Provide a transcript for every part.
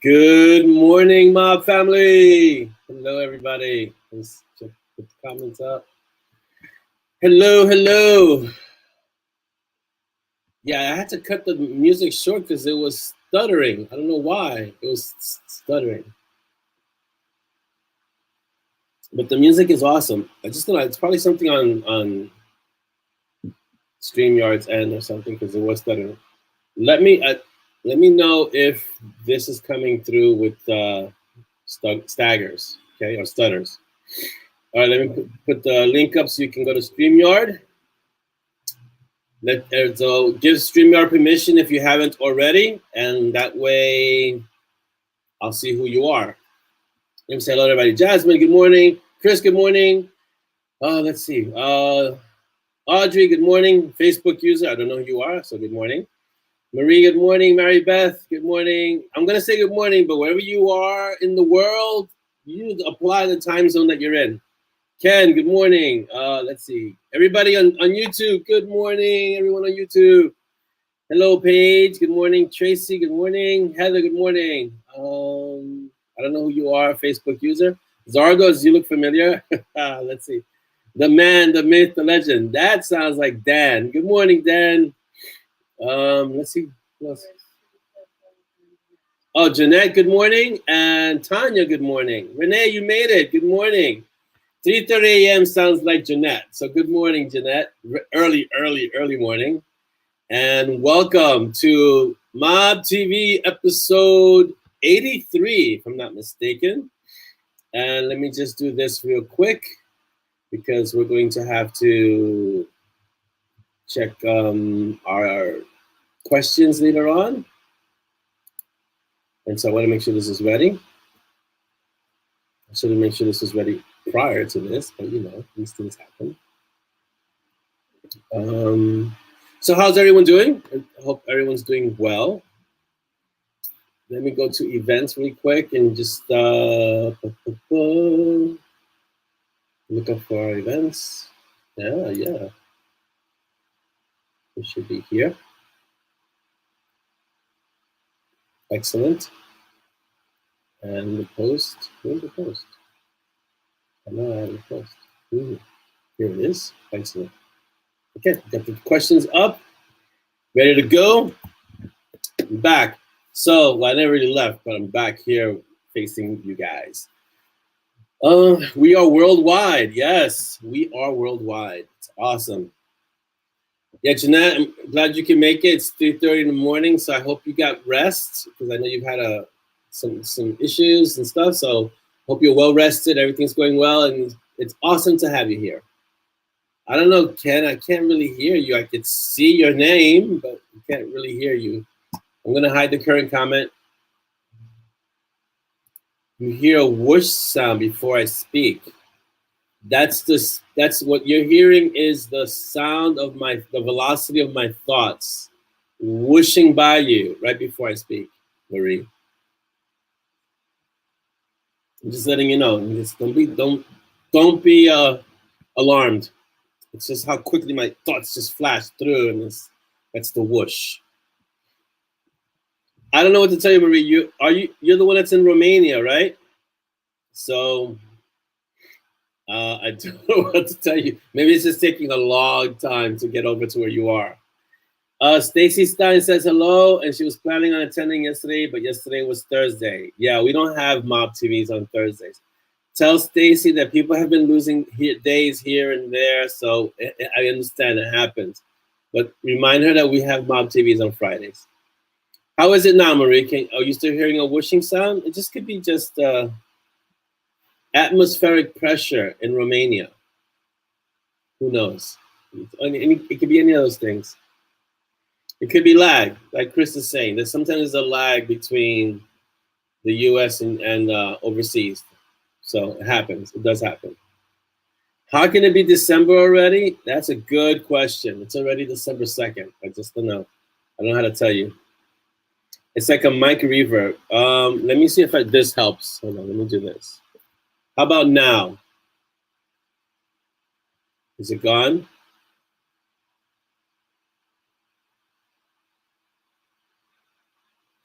Good morning, MoB family. Hello, everybody. Let's check the comments up. Hello, hello. Yeah, I had to cut the music short because it was stuttering. I don't know why. It was stuttering. But the music is awesome. I just thought it's probably something on StreamYard's end or something because it was stuttering. Let me know if this is coming through with staggers, okay, or stutters. All right, let me put the link up so you can go to StreamYard. So give StreamYard permission if you haven't already, and that way I'll see who you are. Let me say hello to everybody. Jasmine, good morning. Chris, good morning. Let's see. Audrey, good morning. Facebook user, I don't know who you are, so good morning. Marie, good morning. Mary Beth, good morning. I'm gonna say good morning, but wherever you are in the world, you apply the time zone that you're in. Ken, good morning. Let's see. Everybody on YouTube, good morning. Everyone on YouTube. Hello, Paige. Good morning. Tracy, good morning. Heather, good morning. I don't know who you are, Facebook user. Zargos, you look familiar. Let's see. The man, the myth, the legend. That sounds like Dan. Good morning, Dan. Let's see. Oh, Jeanette, good morning. And Tanya, good morning. Renee, you made it. Good morning. 3:30 a.m. sounds like Jeanette. So good morning, Jeanette. Early morning. And welcome to MoB TV episode 83, if I'm not mistaken. And let me just do this real quick because we're going to have to check our questions later on. And so I want to make sure this is ready. I should make sure this is ready prior to this, but you know, these things happen. So how's everyone doing? I hope everyone's doing well. Let me go to events really quick and just look up for our events. Yeah. It should be here. Excellent. And the post, where's the post? I know I have the post. Here it is. Excellent. Okay, got the questions up. Ready to go. I'm back. So, well, I never really left, but I'm back here facing you guys. We are worldwide. Yes, we are worldwide. It's awesome. Yeah, Jeanette, I'm glad you can make it. It's 3:30 in the morning, so I hope you got rest because I know you've had some issues and stuff. So hope you're well rested. Everything's going well, and it's awesome to have you here. I don't know, Ken. I can't really hear you. I could see your name, but I can't really hear you. I'm gonna hide the current comment. You hear a whoosh sound before I speak. That's what you're hearing is the sound of the velocity of my thoughts whooshing by you right before I speak, Marie. I'm just letting you know. Just don't be alarmed. It's just how quickly my thoughts just flash through, and that's the whoosh. I don't know what to tell you, Marie. You're the one that's in Romania, right? So I don't know what to tell you. Maybe it's just taking a long time to get over to where you are. Stacy Stein says hello, and she was planning on attending yesterday, but yesterday was Thursday. Yeah, we don't have mob TVs on Thursdays. Tell Stacy that people have been losing days here and there, so I understand it happens. But remind her that we have mob TVs on Fridays. How is it now, Marie? Are you still hearing a whooshing sound? It just could be just atmospheric pressure in Romania. Who knows? It could be any of those things. It could be lag, like Chris is saying. There's sometimes a lag between the U.S. and overseas. So it happens. It does happen. How can it be December already? That's a good question. It's already December 2nd. I just don't know. I don't know how to tell you. It's like a mic reverb. Let me see if this helps. Hold on, let me do this. How about now? Is it gone?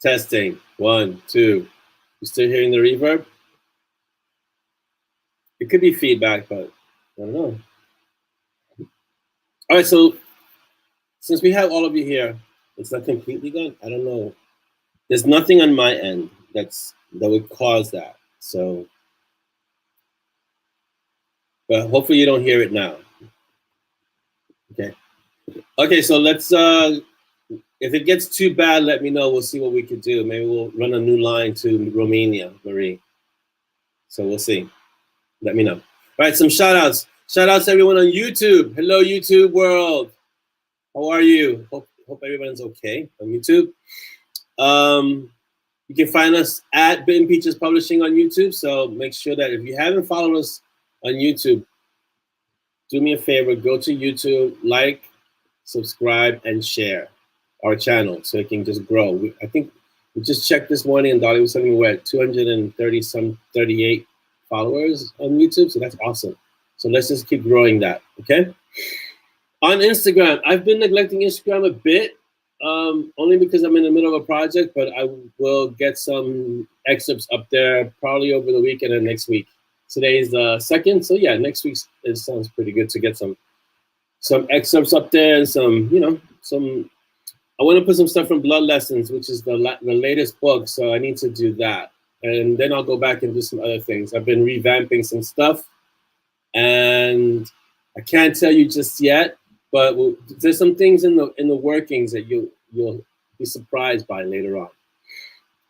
Testing. 1, 2. You still hearing the reverb? It could be feedback, but I don't know. All right, so since we have all of you here, it's not completely gone. I don't know. There's nothing on my end that would cause that. So, but hopefully you don't hear it now. Okay. Okay, so let's. If it gets too bad, let me know. We'll see what we could do. Maybe we'll run a new line to Romania, Marie. So we'll see. Let me know. All right, some shout outs. Shout outs to everyone on YouTube. Hello, YouTube world. How are you? Hope everyone's okay on YouTube. You can find us at Bitten Peaches Publishing on YouTube. So make sure that if you haven't followed us on YouTube, do me a favor, go to YouTube, like, subscribe, and share our channel so it can just grow. I think we just checked this morning, and Dolly was telling me we're at 38 followers on YouTube. So that's awesome. So let's just keep growing that, okay? On Instagram, I've been neglecting Instagram a bit, only because I'm in the middle of a project, but I will get some excerpts up there probably over the weekend and next week. Today's the 2nd, so yeah, next week it sounds pretty good to get some excerpts up there and some. I want to put some stuff from Blood Lessons, which is the latest book, so I need to do that, and then I'll go back and do some other things. I've been revamping some stuff, and I can't tell you just yet, but there's some things in the workings that you'll be surprised by later on.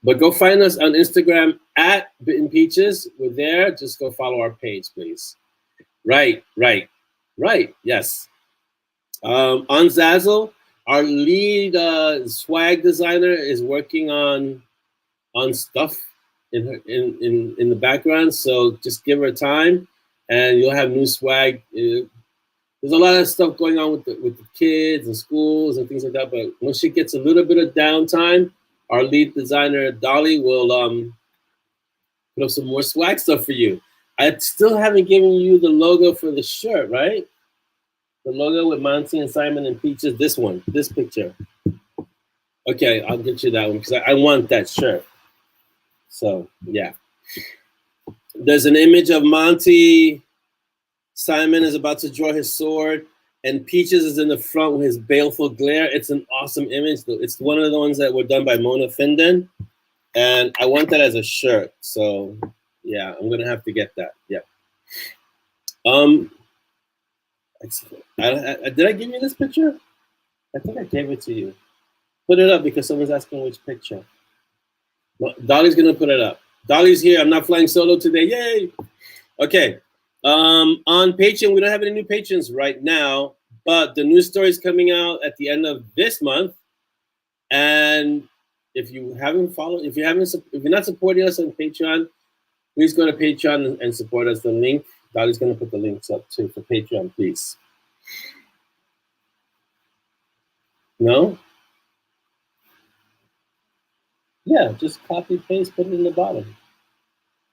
But go find us on Instagram at Bitten Peaches. We're there. Just go follow our page, please. Right. Yes. On Zazzle, our lead swag designer is working on stuff in the background. So just give her time, and you'll have new swag. There's a lot of stuff going on with the kids and schools and things like that. But once she gets a little bit of downtime, our lead designer, Dolly, will put up some more swag stuff for you. I still haven't given you the logo for the shirt, right? The logo with Monty and Simon and Peaches, this picture. Okay, I'll get you that one because I want that shirt. So, yeah. There's an image of Monty. Simon is about to draw his sword, and Peaches is in the front with his baleful glare. It's an awesome image. It's one of the ones that were done by Mona Finden, and I want that as a shirt. So, yeah, I'm gonna have to get that. Yeah. Did I give you this picture? I think I gave it to you. Put it up because someone's asking which picture. Well, Dolly's gonna put it up. Dolly's here. I'm not flying solo today. Yay! Okay. On Patreon, we don't have any new patrons right now, but the new story is coming out at the end of this month. And if you're not supporting us on Patreon, please go to Patreon and support us. The link, Dolly's going to put the links up too for Patreon, please. No? Yeah, just copy paste, put it in the bottom.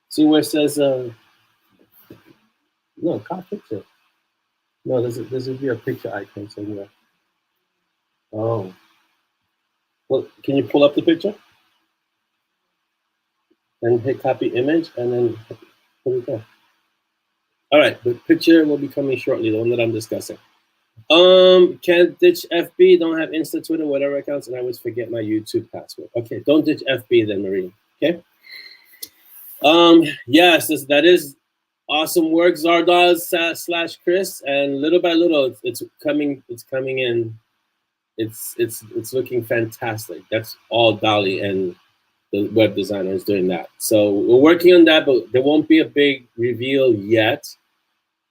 See where it says no, copy picture. No, there's a be a picture icon somewhere. Oh, well, can you pull up the picture and hit copy image and then put it there? All right, the picture will be coming shortly. The one that I'm discussing. Can't ditch FB. Don't have Insta, Twitter, whatever accounts, and I always forget my YouTube password. Okay, don't ditch FB then, Marie. Okay. Yes, that is awesome work, Zardoz slash Chris, and little by little, it's coming. It's coming in. It's looking fantastic. That's all Dolly and the web designer is doing that. So we're working on that, but there won't be a big reveal yet.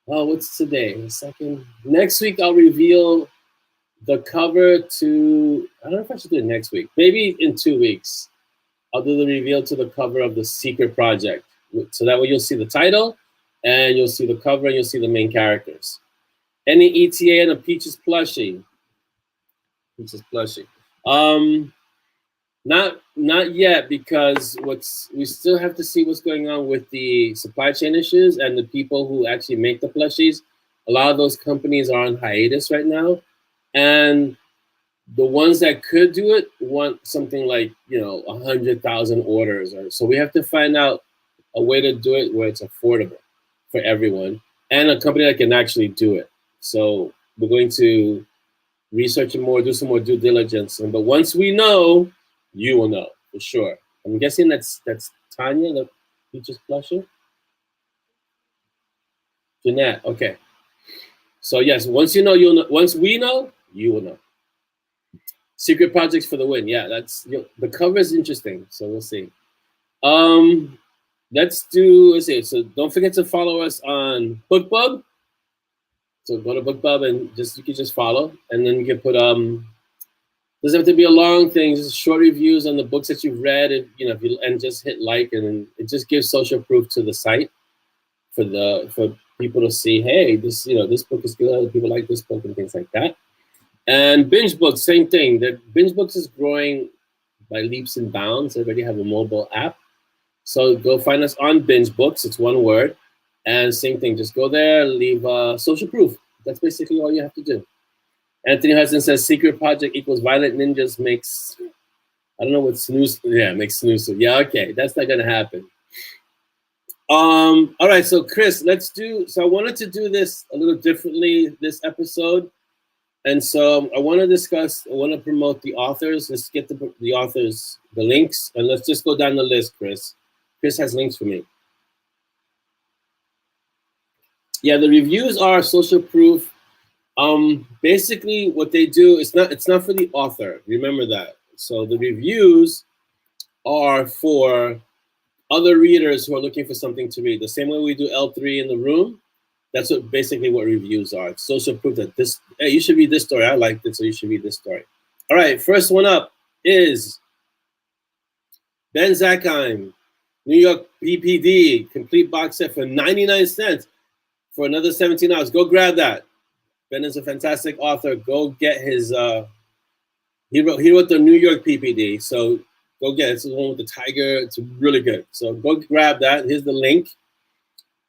Oh, what's today? Second. Next week I'll reveal the cover to. I don't know if I should do it next week. Maybe in 2 weeks. I'll do the reveal to the cover of the secret project. So that way you'll see the title and you'll see the cover and you'll see the main characters. Any ETA and a Peaches plushie. Peaches plushie. Not yet, because we still have to see what's going on with the supply chain issues and the people who actually make the plushies. A lot of those companies are on hiatus right now, and the ones that could do it want something like 100,000 orders, or so. We have to find out a way to do it where it's affordable for everyone and a company that can actually do it. So we're going to research it more, do some more due diligence, but once we know, you will know for sure. I'm guessing that's Tanya, the Peaches Plusher. Jeanette, okay. So yes, once you know, you'll know. Once we know, you will know. Secret projects for the win. Yeah, that's the cover is interesting. So we'll see. Let's see. So don't forget to follow us on BookBub. So go to BookBub and you can just follow, and then you can put doesn't have to be a long thing, just short reviews on the books that you've read, and just hit like, and it just gives social proof to the site for people to see, hey, this book is good, people like this book and things like that. And binge books, same thing. The binge books is growing by leaps and bounds. Everybody have a mobile app. So go find us on binge books, it's one word. And same thing, just go there, leave social proof. That's basically all you have to do. Anthony Hudson says secret project equals violent ninjas makes, I don't know what snooze, yeah, makes snooze. Yeah, okay, that's not gonna happen. All right, so Chris, so I wanted to do this a little differently this episode. And so I want to promote the authors. Let's get the authors, the links, and let's just go down the list, Chris. Chris has links for me. Yeah, the reviews are social proof. Basically what they do, it's not for the author. Remember that. So the reviews are for other readers who are looking for something to read. The same way we do L3 in the room. That's basically what reviews are. It's social proof that hey, you should read this story. I liked it, so you should read this story. All right, first one up is Ben Zackheim, New York PPD, complete box set for 99 cents for another 17 hours. Go grab that. Ben is a fantastic author. Go get his, he wrote the New York PPD, so go get it. It's the one with the tiger. It's really good. So go grab that. Here's the link.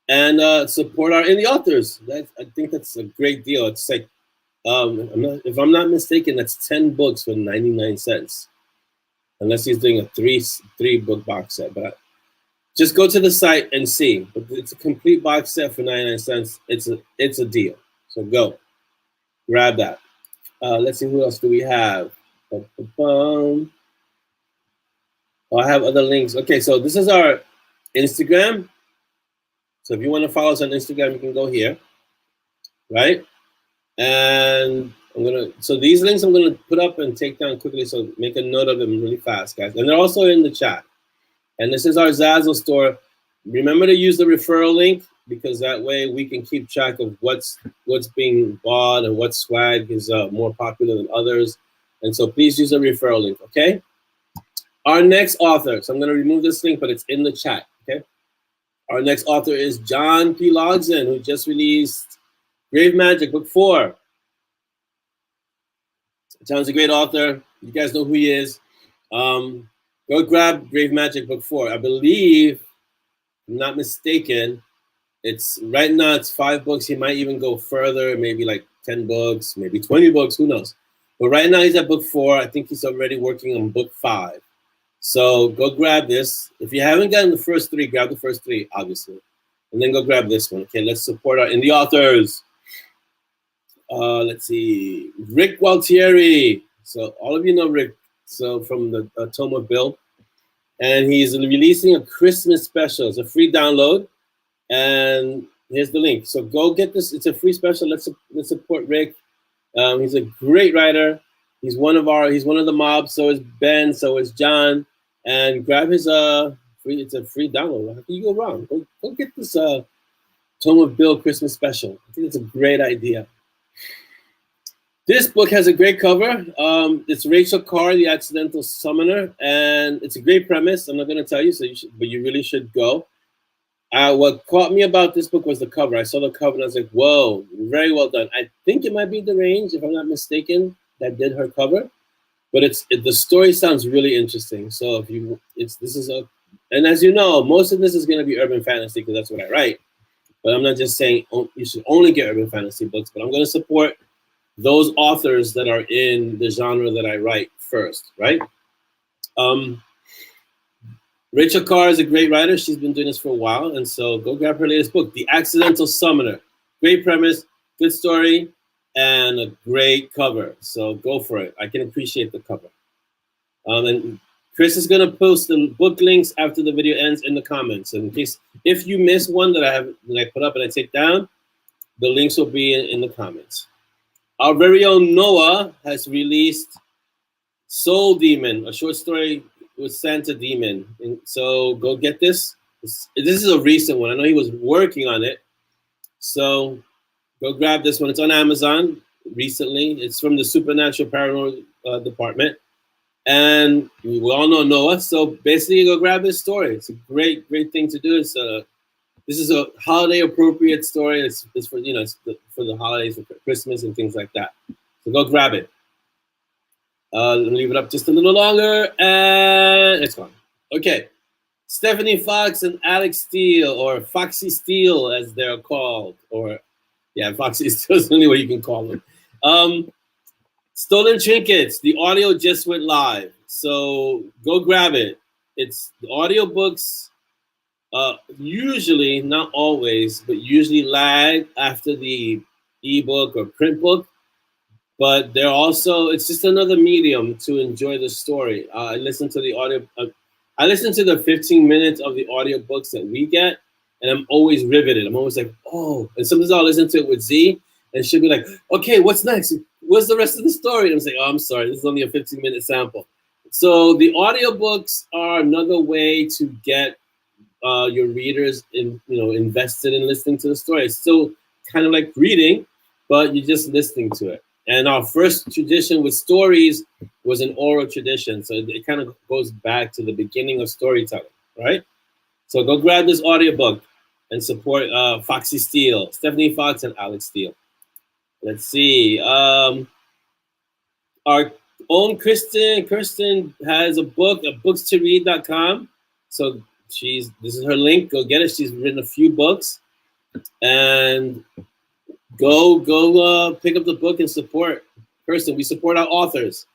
And support our indie authors. I think that's a great deal. It's like, if I'm not mistaken, that's 10 books for 99 cents. Unless he's doing a three book box set. But just go to the site and see. But it's a complete box set for 99 cents. It's a deal. So go. Grab that. Let's see, who else do we have? Oh, I have other links. Okay, so this is our Instagram. So if you want to follow us on Instagram, you can go here, right? And so these links I'm gonna put up and take down quickly, so make a note of them really fast, guys. And they're also in the chat. And this is our Zazzle store. Remember to use the referral link, because that way we can keep track of what's being bought and what swag is more popular than others. And so please use the referral link, okay? Our next author, so I'm gonna remove this link, but it's in the chat, okay? Our next author is John P. Logson, who just released Grave Magic, book 4. John's a great author. You guys know who he is. Go Go grab Grave Magic book 4. I believe, if I'm not mistaken, it's right now it's 5 books. He might even go further, maybe like 10 books, maybe 20 books, who knows. But right now he's at book 4. I think he's already working on book 5. So go grab this. If you haven't gotten the first 3, grab the first 3, obviously. And then go grab this one. Okay, let's support our indie authors. Let's see. Rick Gualtieri. So all of you know Rick. So from the Tome of Bill. And he's releasing a Christmas special. It's a free download. And here's the link. So go get this. It's a free special. Let's support Rick. He's a great writer. He's one of the MoB. So is Ben. So is John. And grab his free. It's a free download. How can you go wrong? Go get this Tome of Bill Christmas special. I think it's a great idea. This book has a great cover. It's Rachel Carr, The Accidental Summoner, and it's a great premise. I'm not going to tell you, but you really should go. What caught me about this book was the cover. I saw the cover and I was like, whoa, very well done. I think it might be The Range, if I'm not mistaken, that did her cover. But the story sounds really interesting. So and as you know, most of this is going to be urban fantasy because that's what I write. But I'm not just saying you should only get urban fantasy books, but I'm going to support those authors that are in the genre that I write first, right? Rachel Carr is a great writer. She's been doing this for a while, and so go grab her latest book, The Accidental Summoner. Great premise, good story, and a great cover. So go for it. I can appreciate the cover. And Chris is going to post the book links after the video ends in the comments. And in case if you miss one that I put up and I take down, the links will be in the comments. Our very own Noah has released Soul Demon, a short story with Santa Demon. And so go get this. This is a recent one. I know he was working on it. So go grab this one. It's on Amazon recently. It's from the Supernatural Paranormal department. And we all know Noah. So basically go grab this story. It's a great, great thing to do. This is a holiday appropriate story. It's for, it's for the holidays, for Christmas and things like that. So go grab it. Let me leave it up just a little longer and it's gone. Okay. Stephanie Fox and Alex Steele, or Foxy Steele as they're called, Foxy Steele is the only way you can call them. Stolen Trinkets, the audio just went live. So go grab it. It's the audiobooks. Usually, not always, but usually lag after the ebook or print book. But they're also, it's just another medium to enjoy the story. I listen to the audio. I listen to the 15 minutes of the audiobooks that we get, and I'm always riveted. I'm always like, oh, and sometimes I'll listen to it with Z, and she'll be like, okay, what's next? What's the rest of the story? And I'm saying, oh, I'm sorry, this is only a 15-minute sample. So the audiobooks are another way to get your readers invested in listening to the story. It's still kind of like reading, but you're just listening to it. And our first tradition with stories was an oral tradition. So it kind of goes back to the beginning of storytelling, right? So go grab this audiobook and support Foxy Steele, Stephanie Fox and Alex Steele. Let's see. Our own Kirsten has a book at bookstoread.com. So this is her link. Go get it. She's written a few books. And go pick up the book and support Kirsten. We support our authors.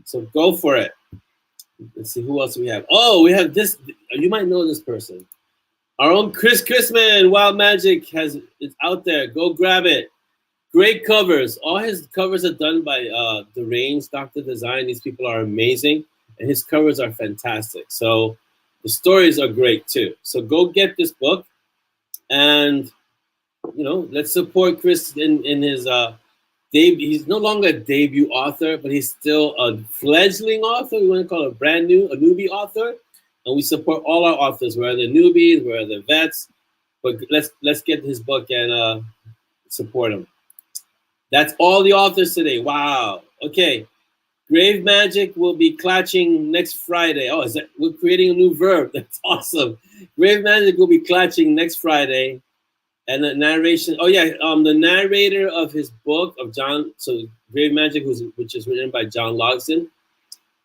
So go for it. Let's see who else we have. Oh, we have this. You might know this person. Our own Chris Chrisman, Wild Magic it's out there. Go grab it. Great covers. All his covers are done by The Range, Dr. Design. These people are amazing. And his covers are fantastic. So the stories are great too. So go get this book. And, let's support Chris in his debut. He's no longer a debut author, but he's still a fledgling author. We want to call it a newbie author. And we support all our authors, whether they're newbies, whether they're vets. But let's get his book and support him. That's all the authors today. Wow. Okay. Grave Magic will be klatching next Friday. Oh, we're creating a new verb. That's awesome. Grave Magic will be klatching next Friday. And the narration, the narrator of his book of John, so Grave Magic, which is written by John Logson,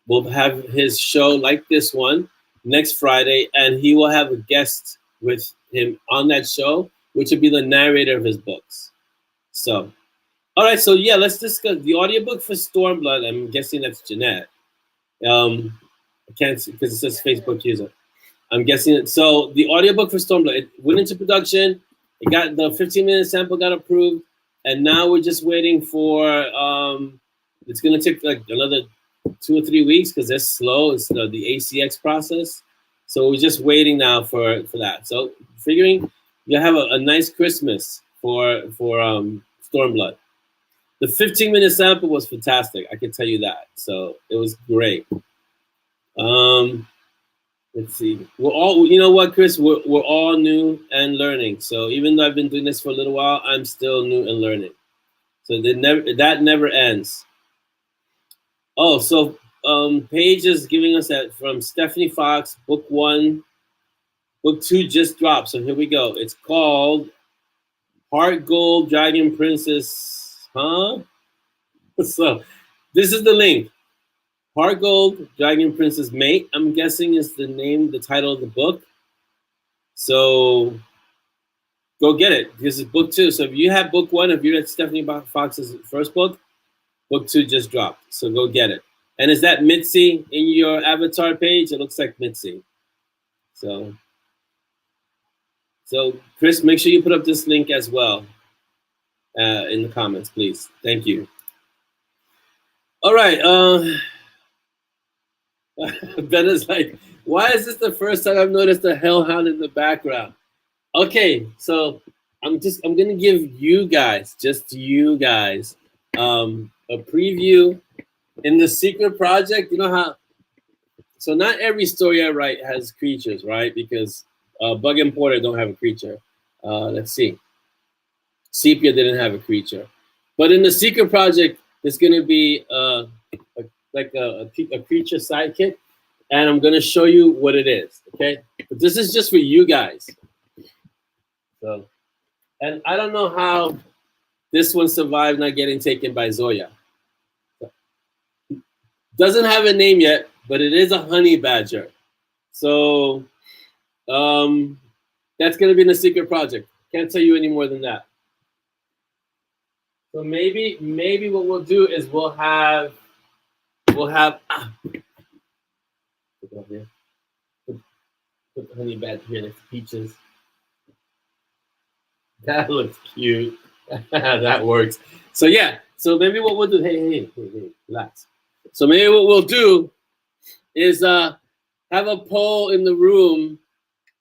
will have his show like this one next Friday, and he will have a guest with him on that show, which will be the narrator of his books. So, all right, so yeah, let's discuss the audiobook for Stormblood. I'm guessing that's Jeanette. I can't see because it says Facebook user. I'm guessing it. So the audiobook for Stormblood, it went into production. It got the 15-minute sample got approved, and now we're just waiting for. It's gonna take like another 2 or 3 weeks because they're slow. It's the ACX process, so we're just waiting now for that. So figuring you have a nice Christmas for Stormblood. The 15-minute sample was fantastic. I can tell you that. So it was great. Let's see. We're all, you know what, Chris? We're all new and learning. So even though I've been doing this for a little while, I'm still new and learning. So that never ends. Oh, so Paige is giving us that from Stephanie Fox, book 1. Book 2 just dropped. So here we go. It's called Heart Gold Dragon Princess. Huh? So this is the link. Heart Gold Dragon Princess Mate, I'm guessing is the title of the book. So go get it. This is book 2. So if you have book 1, if you read Stephanie Fox's first book 2 just dropped. So go get it. And is that Mitzi in your avatar page? It looks like Mitzi. So Chris, make sure you put up this link as well in the comments, please. Thank you. All right. Ben is like, why is this the first time I've noticed a hellhound in the background? Okay, so I'm gonna give you guys, just you guys, a preview in the secret project. You know how? So not every story I write has creatures, right? Because Bug and Porter don't have a creature. Let's see. Sepia didn't have a creature, but in the secret project, there's gonna be a creature sidekick, and I'm gonna show you what it is. Okay, but this is just for you guys. So, and I don't know how this one survived not getting taken by Zoya. So, doesn't have a name yet, but it is a honey badger. So that's gonna be in the secret project. Can't tell you any more than that. So maybe what we'll do is we'll have put the honey badger here next to Peaches. That looks cute. That works. So yeah. So maybe what we'll do. Hey, relax. So maybe what we'll do is have a poll in the room,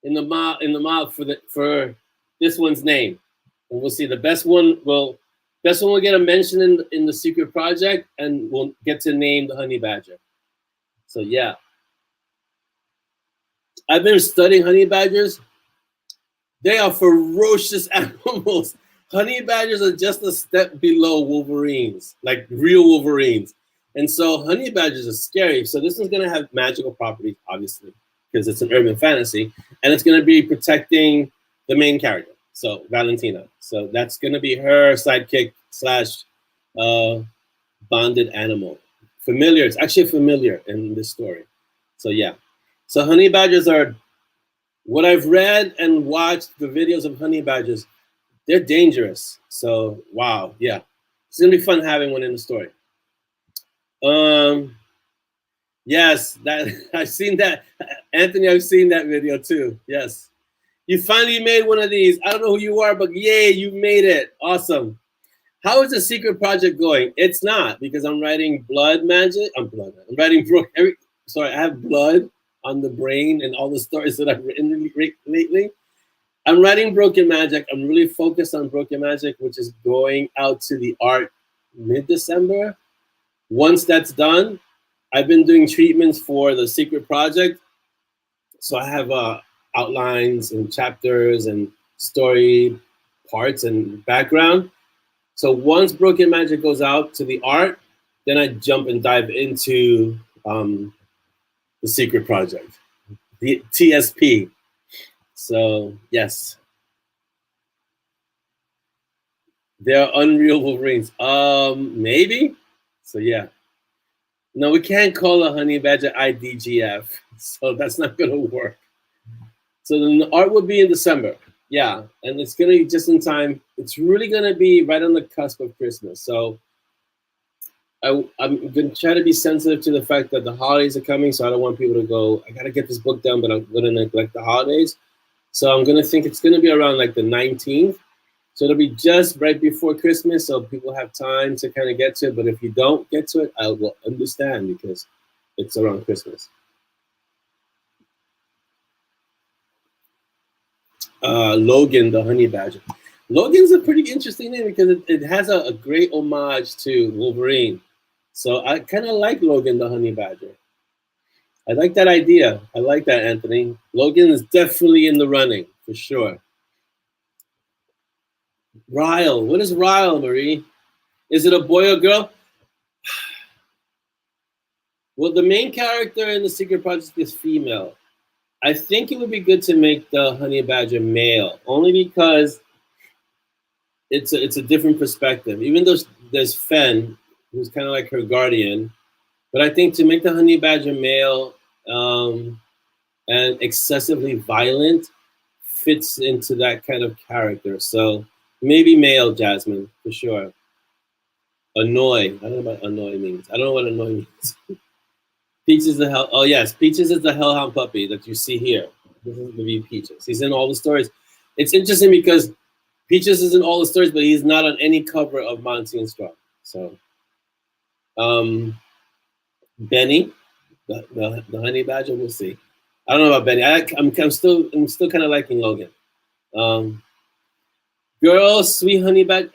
in the mob for this one's name, and we'll see the best one will get a mention in the secret project, and we'll get to name the honey badger. So yeah. I've been studying honey badgers. They are ferocious animals. Honey badgers are just a step below wolverines, like real wolverines. And so honey badgers are scary. So this is going to have magical properties, obviously, because it's an urban fantasy. And it's going to be protecting the main character, so Valentina. So that's going to be her sidekick / bonded animal. Familiar. It's actually familiar in this story. So yeah. So honey badgers are, what I've read and watched the videos of honey badgers, they're dangerous. So wow, yeah, it's gonna be fun having one in the story. Yes, that I've seen that, Anthony. I've seen that video too. Yes, you finally made one of these. I don't know who you are, but yay, you made it! Awesome. How is the secret project going? It's not, because I'm writing blood magic. I'm writing I have blood on the brain and all the stories that I've written lately. I'm writing Broken Magic. I'm really focused on Broken Magic, which is going out to the art mid-December. Once that's done, I've been doing treatments for the secret project. So I have outlines and chapters and story parts and background. So once Broken Magic goes out to the art, then I jump and dive into the secret project, the TSP. So yes, they're unreal Wolverines. Maybe. So yeah. No, we can't call a honey badger IDGF, so that's not gonna work. So then the art will be in December. Yeah, and it's gonna be just in time. It's really gonna be right on the cusp of Christmas. So I'm gonna try to be sensitive to the fact that the holidays are coming. So I don't want people to go, I gotta get this book done, but I'm gonna neglect the holidays. So I'm gonna think it's gonna be around like the 19th. So it'll be just right before Christmas, so people have time to kind of get to it. But if you don't get to it, I will understand because it's around Christmas. Logan, the honey badger. Logan's a pretty interesting name because it has a great homage to Wolverine. So I kind of like Logan, the honey badger. I like that idea. I like that, Anthony. Logan is definitely in the running, for sure. Ryle. What is Ryle, Marie? Is it a boy or girl? Well, the main character in the Secret Project is female. I think it would be good to make the honey badger male, only because it's a different perspective. Even though there's Fen, who's kind of like her guardian, but I think to make the honey badger male and excessively violent fits into that kind of character. So maybe male, Jasmine, for sure. Annoy. I don't know what annoy means. I don't know what annoy means. Peaches is the hell. Oh yes, Peaches is the hellhound puppy that you see here. This is the V Peaches. He's in all the stories. It's interesting because Peaches is in all the stories, but he's not on any cover of Monty and Strong. So, Benny, the honey badger, we'll see. I don't know about Benny. I'm still kind of liking Logan. Girl, sweet honey badger.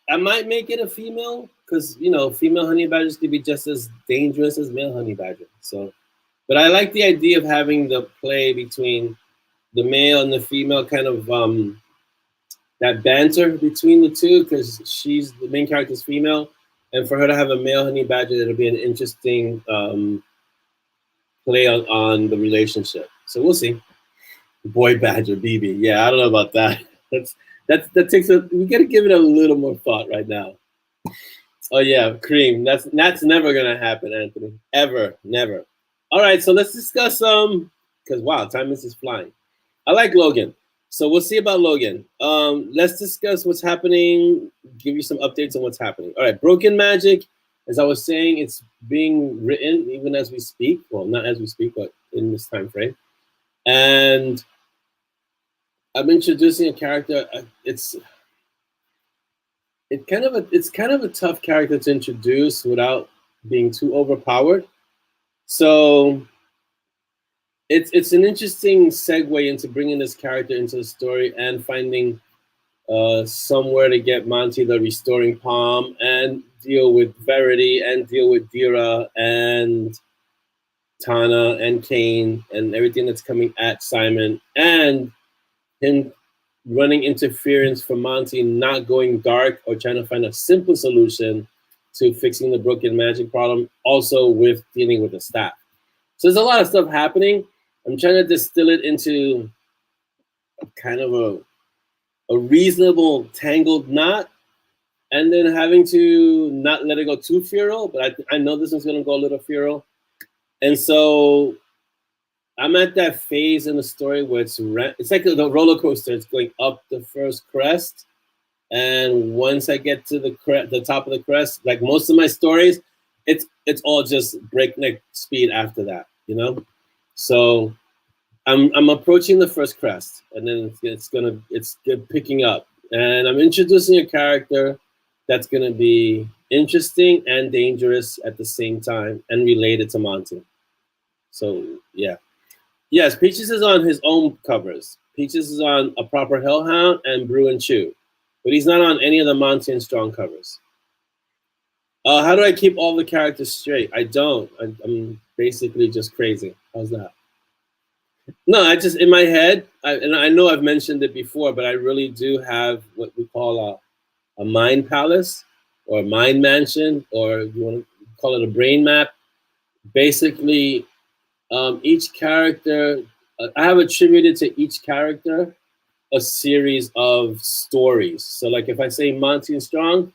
I might make it a female because female honey badgers could be just as dangerous as male honey badger. So, but I like the idea of having the play between the male and the female, kind of that banter between the two, because she's the main character's female, and for her to have a male honey badger, it'll be an interesting play on the relationship. So we'll see. Boy badger, BB. Yeah, I don't know about that. That takes we got to give it a little more thought right now. Oh yeah, cream. That's never gonna happen, Anthony. Ever, never. All right, so let's discuss because wow, time is just flying. I like Logan. So we'll see about Logan. Let's discuss what's happening, give you some updates on what's happening. All right, Broken Magic, as I was saying, it's being written even as we speak. Well, not as we speak, but in this time frame. And I'm introducing a character. It's kind of a tough character to introduce without being too overpowered. So it's an interesting segue into bringing this character into the story and finding somewhere to get Monty the Restoring Palm and deal with Verity and deal with Dira and Tana and Kane and everything that's coming at Simon, and him running interference for Monty not going dark or trying to find a simple solution to fixing the broken magic problem, also with dealing with the staff. So there's a lot of stuff happening. I'm trying to distill it into kind of a reasonable tangled knot, and then having to not let it go too feral, but I know this one's going to go a little feral. And so I'm at that phase in the story where it's like the roller coaster. It's going up the first crest, and once I get to the top of the crest, like most of my stories, it's all just breakneck speed after that, So I'm approaching the first crest, and then it's picking up, and I'm introducing a character that's gonna be interesting and dangerous at the same time, and related to Monty. So yeah. Yes, Peaches is on his own covers. Peaches is on A Proper Hellhound and Brew and Chew, but he's not on any of the Monty and Strong covers. How do I keep all the characters straight? I don't. I'm basically just crazy. How's that? No, I just in my head, and I know I've mentioned it before, but I really do have what we call a mind palace or a mind mansion, or you want to call it a brain map. Basically, each character, I have attributed to each character a series of stories. So like if I say Monty and Strong,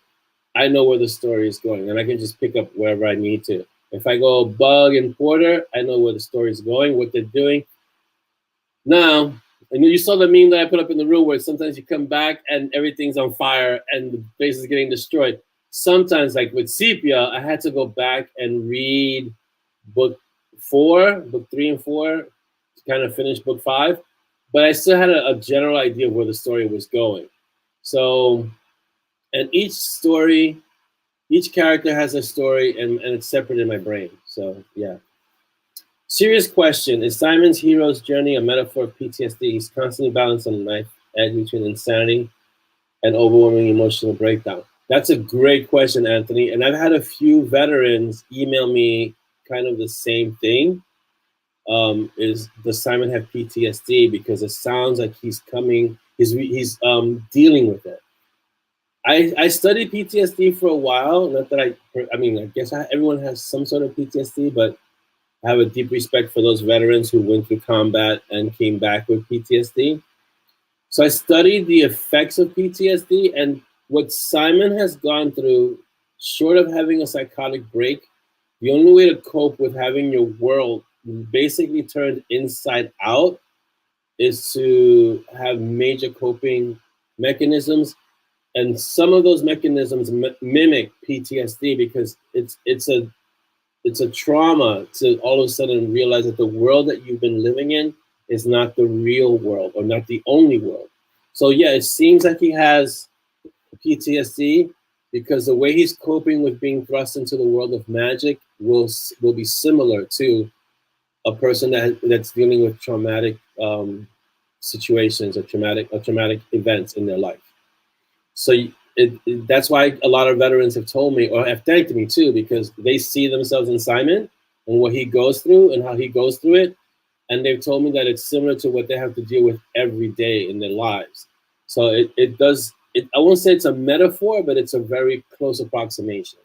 I know where the story is going, and I can just pick up wherever I need to. If I go Bug and Porter, I know where the story's going, what they're doing. Now, I know you saw the meme that I put up in the room where sometimes you come back and everything's on fire and the place is getting destroyed. Sometimes, like with Sepia, I had to go back and read book 3 and 4, to kind of finish book 5. But I still had a general idea of where the story was going. So, and each character has a story and it's separate in my brain. So, yeah. Serious question. Is Simon's hero's journey a metaphor of PTSD? He's constantly balanced on a knife edge between insanity and overwhelming emotional breakdown. That's a great question, Anthony. And I've had a few veterans email me kind of the same thing. Does Simon have PTSD? Because it sounds like he's dealing with it. I studied PTSD for a while. Not that I guess everyone has some sort of PTSD, but I have a deep respect for those veterans who went through combat and came back with PTSD. So I studied the effects of PTSD, and what Simon has gone through, short of having a psychotic break, the only way to cope with having your world basically turned inside out is to have major coping mechanisms. And some of those mechanisms mimic PTSD because it's a trauma to all of a sudden realize that the world that you've been living in is not the real world or not the only world. So yeah, it seems like he has PTSD because the way he's coping with being thrust into the world of magic will be similar to a person that's dealing with traumatic situations or traumatic events in their life. So that's why a lot of veterans have told me or have thanked me too, because they see themselves in Simon and what he goes through and how he goes through it. And they've told me that it's similar to what they have to deal with every day in their lives. So I won't say it's a metaphor, but it's a very close approximation.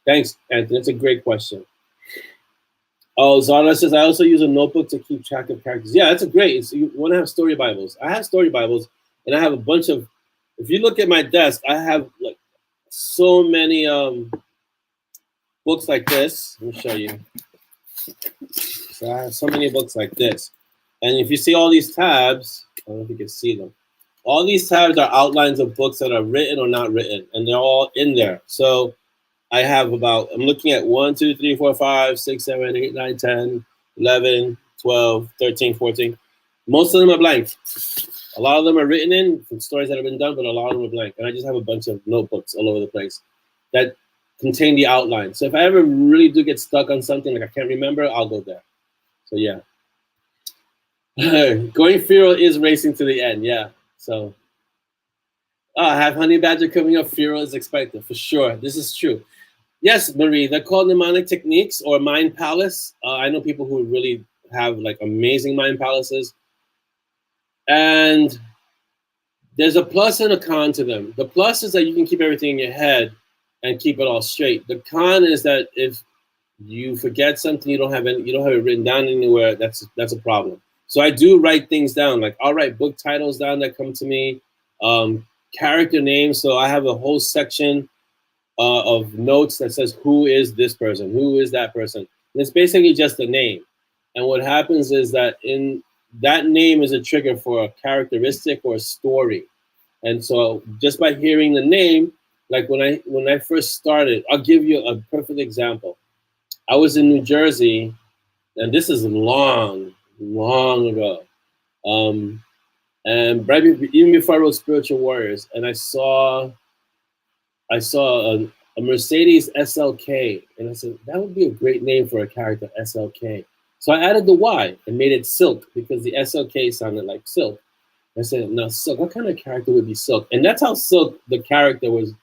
Thanks, Anthony. That's a great question. Oh, Zara says, I also use a notebook to keep track of characters. Yeah, that's great. So you want to have story Bibles. I have story Bibles, and I have a bunch of, if you look at my desk, I have like so many books like this. Let me show you. So I have so many books like this. And if you see all these tabs, I don't know if you can see them. All these tabs are outlines of books that are written or not written, and they're all in there. So I have I'm looking at 1, 2, 3, 4, 5, 6, 7, 8, 9, 10, 11, 12, 13, 14. Most of them are blank. A lot of them are written in from stories that have been done, but a lot of them are blank. And I just have a bunch of notebooks all over the place that contain the outline. So if I ever really do get stuck on something, like I can't remember, I'll go there. So yeah. Going feral is racing to the end, yeah. So I have Honey Badger coming up. Feral is expected, for sure. This is true. Yes, Marie, they're called mnemonic techniques or mind palace. I know people who really have like amazing mind palaces. And there's a plus and a con to them. The plus is that you can keep everything in your head and keep it all straight. The con is that if you forget something, you don't have it written down anywhere, that's a problem. So I do write things down. Like I'll write book titles down that come to me, character names. So I have a whole section of notes that says who is this person, who is that person. And it's basically just a name. And what happens is that that name is a trigger for a characteristic or a story. And so just by hearing the name, like when I first started, I'll give you a perfect example. I was in New Jersey, and this is long ago. And right even before I wrote Spiritual Warriors, and I saw a Mercedes SLK, and I said, that would be a great name for a character, SLK. So I added the Y and made it Silk because the SLK sounded like Silk. I said, no, Silk, what kind of character would be Silk? And that's how Silk, the character, was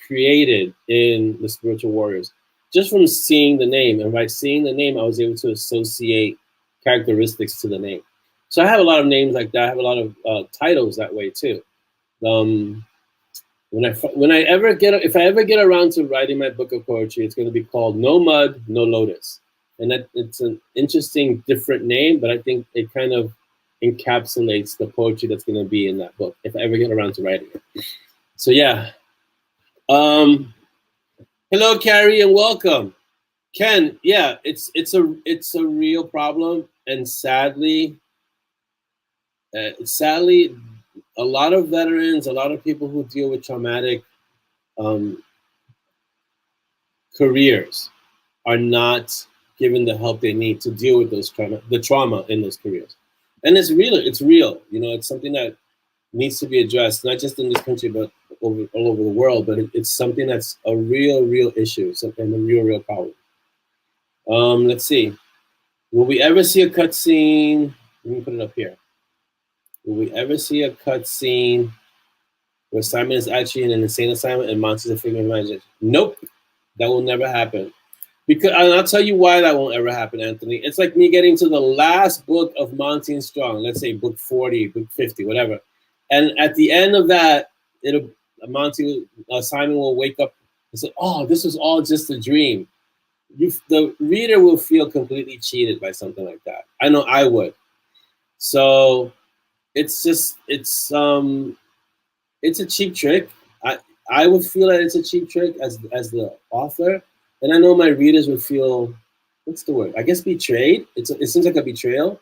created in the Spiritual Warriors. Just from seeing the name. And by seeing the name, I was able to associate characteristics to the name. So I have a lot of names like that. I have a lot of titles that way too. If I ever get around to writing my book of poetry, it's going to be called No Mud, No Lotus. And it's an interesting, different name, but I think it kind of encapsulates the poetry that's going to be in that book, if I ever get around to writing it. So yeah. Hello, Carrie, and welcome. Ken, yeah, it's a real problem, and sadly, a lot of veterans, a lot of people who deal with traumatic um, careers are not given the help they need to deal with the trauma in those careers, and it's real. It's real. You know, it's something that needs to be addressed, not just in this country, but all over the world. But it's something that's a real issue, and a real problem. Let's see. Will we ever see a cutscene? Let me put it up here. Will we ever see a cutscene where Simon is actually in an insane asylum and Monty's a figure of imagination? Nope, that will never happen. Because, and I'll tell you why that won't ever happen, Anthony. It's like me getting to the last book of Monty and Strong, let's say book 40, book 50, whatever. And at the end of that, Simon will wake up and say, "Oh, this was all just a dream." The reader will feel completely cheated by something like that. I know I would. So it's a cheap trick. I would feel that it's a cheap trick as the author, and I know my readers would feel, what's the word? I guess betrayed. It seems like a betrayal.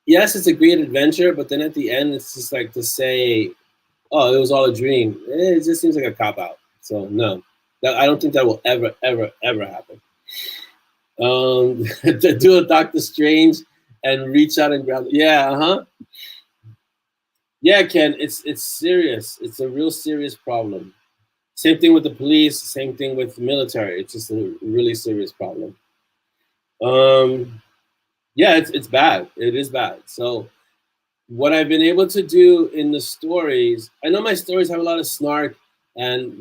Yes, it's a great adventure, but then at the end, it's just like to say, "Oh, it was all a dream." It just seems like a cop out. So no, I don't think that will ever happen. To do a Doctor Strange and reach out and grab. Yeah, yeah, Ken. It's serious. It's a real serious problem. Same thing with the police. Same thing with the military. It's just a really serious problem. Yeah, it's bad. It is bad. So what I've been able to do in the stories, I know my stories have a lot of snark, and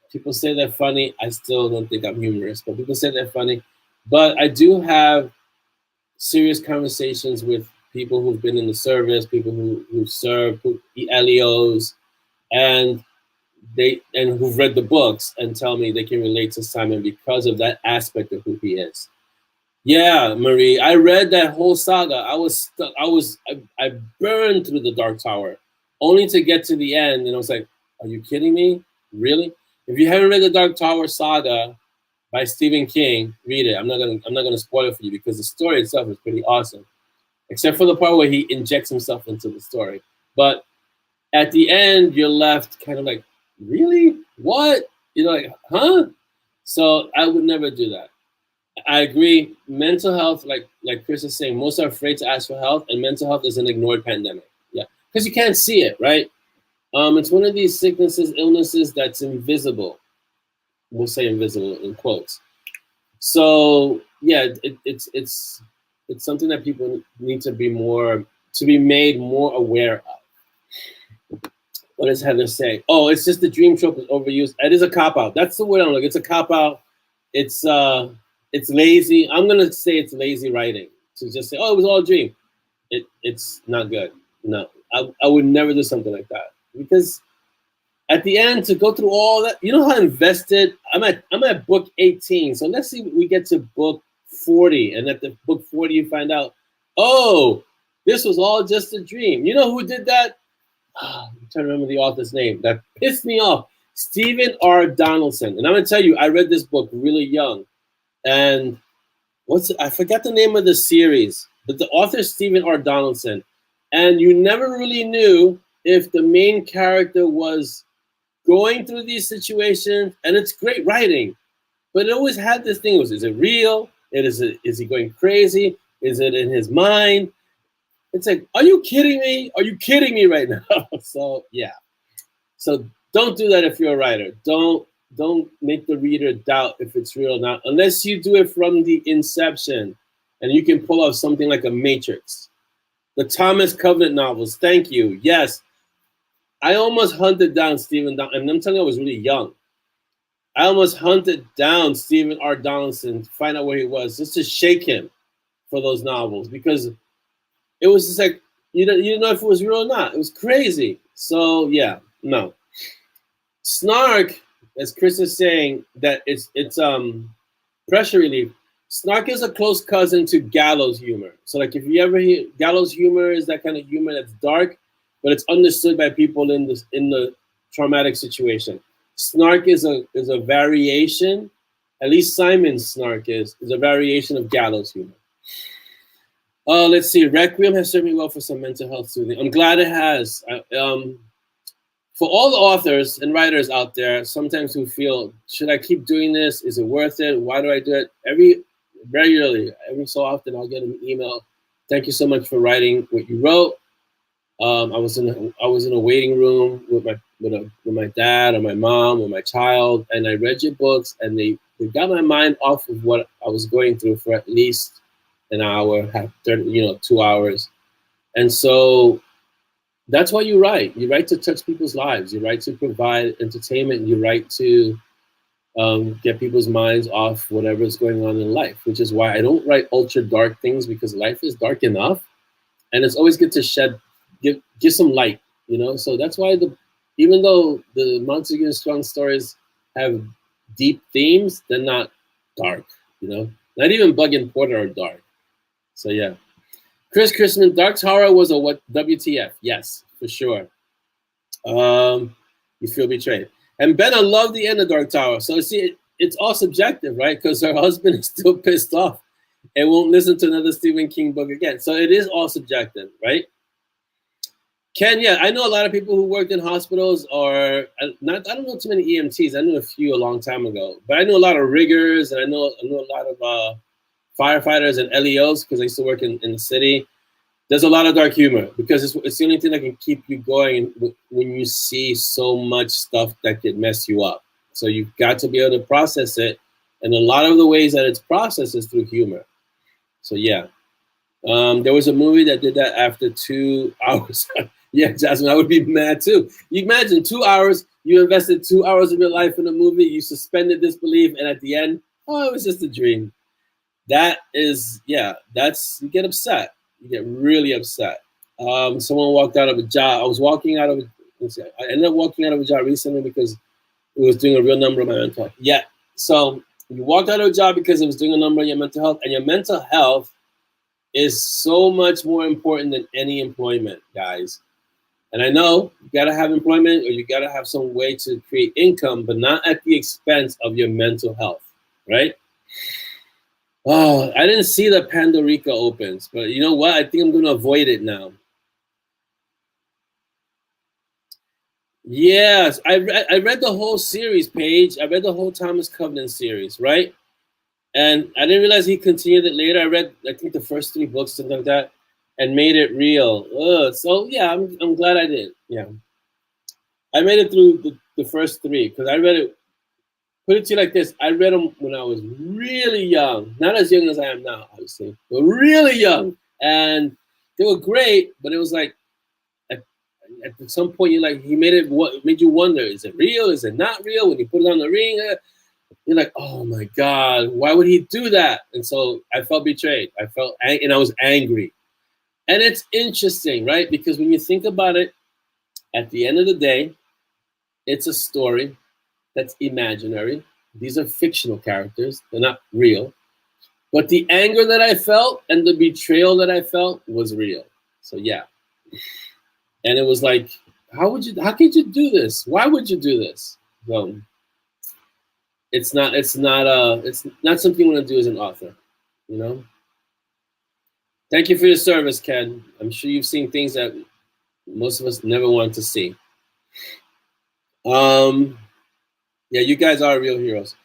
people say they're funny. I still don't think I'm humorous, but people say they're funny. But I do have serious conversations with people who've been in the service, people who serve, LEOs, and who've read the books and tell me they can relate to Simon because of that aspect of who he is. Yeah, Marie, I read that whole saga. I was stuck. I burned through the Dark Tower, only to get to the end, and I was like, "Are you kidding me? Really?" If you haven't read the Dark Tower saga by Stephen King, read it. I'm not gonna spoil it for you because the story itself is pretty awesome, except for the part where he injects himself into the story. But at the end, you're left kind of like, "Really? What?" You're like, "Huh?" So I would never do that. I agree. Mental health, like Chris is saying, most are afraid to ask for help, and mental health is an ignored pandemic. Yeah, because you can't see it, right? It's one of these sicknesses, illnesses that's invisible. We'll say invisible in quotes. So yeah, it's something that people need to be made more aware of. What does Heather say? Oh, it's just the dream trope is overused. It is a cop out. That's the word I'm looking. It's a cop out. It's lazy. I'm gonna say it's lazy writing to just say, "Oh, it was all a dream." It's not good. No, I would never do something like that because at the end to go through all that, you know how invested I'm at book 18. So let's see, we get to book 40, and at the book 40 you find out, oh, this was all just a dream. You know who did that? I'm trying to remember the author's name. That pissed me off. Stephen R. Donaldson. And I'm gonna tell you, I read this book really young, and I forgot the name of the series, but the author is Stephen R. Donaldson, and you never really knew if the main character was going through these situations, and it's great writing, but it always had this thing: is it real? Is he going crazy? Is it in his mind? It's like, are you kidding me? Are you kidding me right now? So yeah, so don't do that if you're a writer. Don't make the reader doubt if it's real or not, unless you do it from the inception, and you can pull off something like a Matrix. The Thomas Covenant novels. Thank you. Yes. I almost hunted down Stephen Donaldson, and I'm telling you, I was really young. I almost hunted down Stephen R. Donaldson to find out where he was, just to shake him for those novels, because it was just like, you didn't know if it was real or not. It was crazy. So yeah, no. Snark, as Chris is saying, that it's pressure relief. Snark is a close cousin to gallows humor. So like if you ever hear gallows humor, is that kind of humor that's dark, but it's understood by people in the traumatic situation. Snark is a variation, At least Simon's snark is a variation of gallows humor. Let's see. Requiem has served me well for some mental health soothing. I'm glad it has. For all the authors and writers out there, sometimes who feel, should I keep doing this? Is it worth it? Why do I do it? Every so often, I'll get an email. Thank you so much for writing what you wrote. I was in a waiting room with my dad or my mom or my child, and I read your books, and they got my mind off of what I was going through for at least an hour, 2 hours, and so. That's why you write. You write to touch people's lives. You write to provide entertainment. You write to get people's minds off whatever's going on in life, which is why I don't write ultra dark things, because life is dark enough. And it's always good to give some light, So that's why even though the Montague and Strong stories have deep themes, they're not dark, Not even Bug and Porter are dark. So yeah. Chris Chrisman, Dark Tower was a what? WTF? Yes, for sure. You feel betrayed. And Ben, I love the end of Dark Tower. So see, it's all subjective, right? Because her husband is still pissed off and won't listen to another Stephen King book again. So it is all subjective, right? Ken, yeah, I know a lot of people who worked in hospitals, or I don't know too many EMTs. I knew a few a long time ago, but I know a lot of riggers, and I know a lot of firefighters and LEOs, because I used to work in the city. There's a lot of dark humor, because it's the only thing that can keep you going when you see so much stuff that could mess you up. So you've got to be able to process it. And a lot of the ways that it's processed is through humor. So yeah. There was a movie that did that after 2 hours. Yeah, Jasmine, I would be mad too. You imagine 2 hours, you invested 2 hours of your life in a movie, you suspended disbelief, and at the end, oh, it was just a dream. That is, yeah, you get upset. You get really upset. Someone walked out of a job. I ended up walking out of a job recently because it was doing a real number on my mental health. Yeah, so you walked out of a job because it was doing a number on your mental health, and your mental health is so much more important than any employment, guys. And I know you gotta have employment, or you gotta have some way to create income, but not at the expense of your mental health, right? Oh, I didn't see that Pandorica opens, but you know what? I think I'm going to avoid it now. Yes, I read the whole series, Paige. I read the whole Thomas Covenant series, right? And I didn't realize he continued it later. I read, I think, the first 3 books, something like that, and made it real. So yeah, I'm glad I did. Yeah, I made it through the first 3 because I read it. Put it to you like this: I read them when I was really young, not as young as I am now, obviously, but really young, and they were great. But it was like at some point, he made you wonder: is it real? Is it not real? When you put it on the ring, you're like, oh my God, why would he do that? And so I felt betrayed. And I was angry. And it's interesting, right? Because when you think about it, at the end of the day, it's a story that's imaginary. These are fictional characters. They're not real. But the anger that I felt and the betrayal that I felt was real. So yeah. And it was like, how could you do this? Why would you do this? So it's not something you want to do as an author, Thank you for your service, Ken. I'm sure you've seen things that most of us never want to see. Yeah, you guys are real heroes.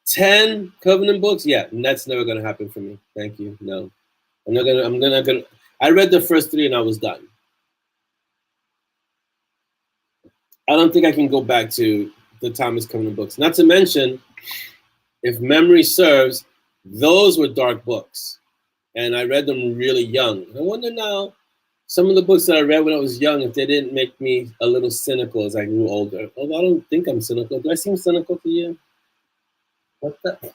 10 Covenant books? Yeah, that's never gonna happen for me. Thank you. No. I read the first 3 and I was done. I don't think I can go back to the Thomas Covenant books. Not to mention, if memory serves, those were dark books. And I read them really young. I wonder now, some of the books that I read when I was young, if they didn't make me a little cynical as I grew older. Although I don't think I'm cynical. Do I seem cynical to you? What the?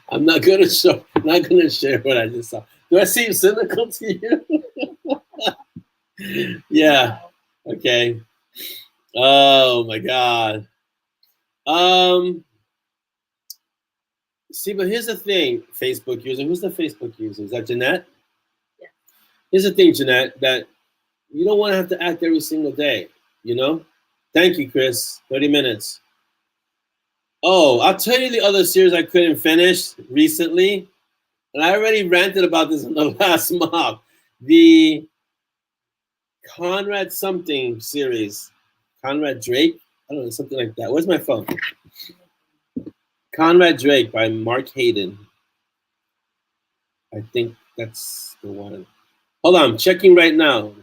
I'm not gonna share what I just saw. Do I seem cynical to you? Yeah. Okay. Oh my God. See, but here's the thing, Facebook user. Who's the Facebook user? Is that Jeanette? Yeah. Here's the thing, Jeanette, that you don't want to have to act every single day, Thank you, Chris. 30 minutes. Oh, I'll tell you the other series I couldn't finish recently, and I already ranted about this in the last MoB. The Conrad something series, Conrad Drake. I don't know, something like that. Where's my phone? Conrad Drake by Mark Hayden. I think that's the one. Hold on, I'm checking right now.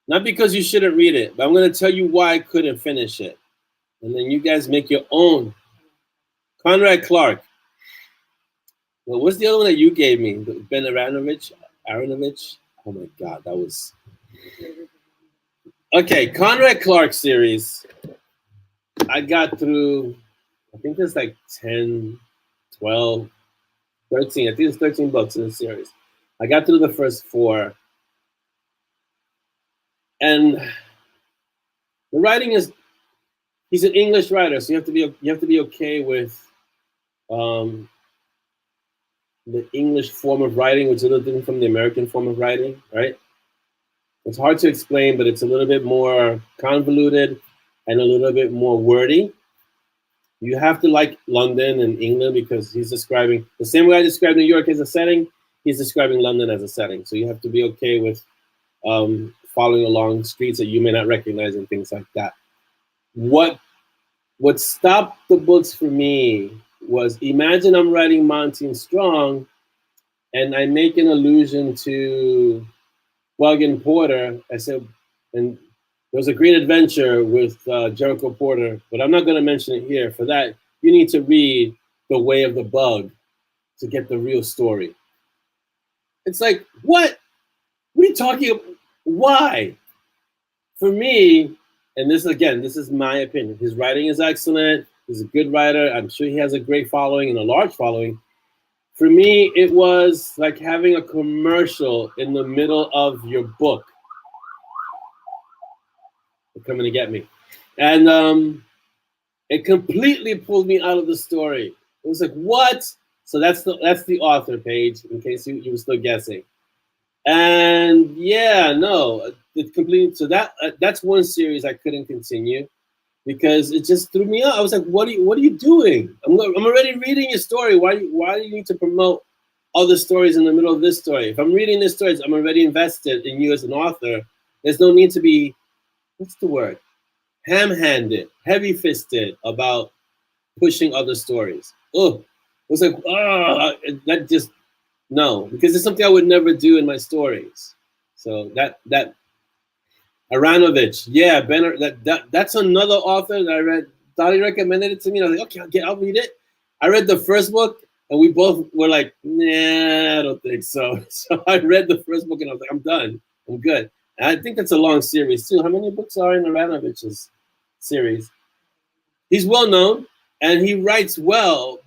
Not because you shouldn't read it, but I'm going to tell you why I couldn't finish it. And then you guys make your own. Conrad Clark. Well, what's the other one that you gave me? Ben Aronovich? Oh my God, that was... Okay, Conrad Clark series. I got through, I think there's like 10, 12, 13. I think it's 13 books in the series. I got through the first 4. And the writing is, he's an English writer, so you have to be okay with the English form of writing, which is a little different from the American form of writing, right? It's hard to explain, but it's a little bit more convoluted and a little bit more wordy. You have to like London and England because he's describing, the same way I described New York as a setting, he's describing London as a setting. So you have to be okay with following along streets that you may not recognize and things like that. What stopped the books for me was, imagine I'm writing Monty and Strong and I make an allusion to Wuggan Porter. I said, and there was a great adventure with Jericho Porter, but I'm not going to mention it here. For that, you need to read The Way of the Bug to get the real story. It's like, what? What are you talking about? Why? For me, and this is my opinion, his writing is excellent. He's a good writer. I'm sure he has a great following and a large following. For me, it was like having a commercial in the middle of your book. They're coming to get me. And it completely pulled me out of the story. It was like, what? So that's the author page, in case you were still guessing. And yeah, no, it completely. So that's one series I couldn't continue because it just threw me out. I was like, what are you doing? I'm already reading your story. Why do you need to promote other stories in the middle of this story? If I'm reading this story, I'm already invested in you as an author. There's no need to be, what's the word? Ham-handed, heavy-fisted about pushing other stories. Oh, it was like, that just, no, because it's something I would never do in my stories. So that Aronovich, yeah, that's another author that I read. Dolly recommended it to me, and I was like, okay, I'll read it. I read the first book, and we both were like, nah, I don't think so. So I read the first book, and I was like, I'm done. I'm good. And I think that's a long series, too. How many books are in Aronovich's series? He's well known, and he writes well.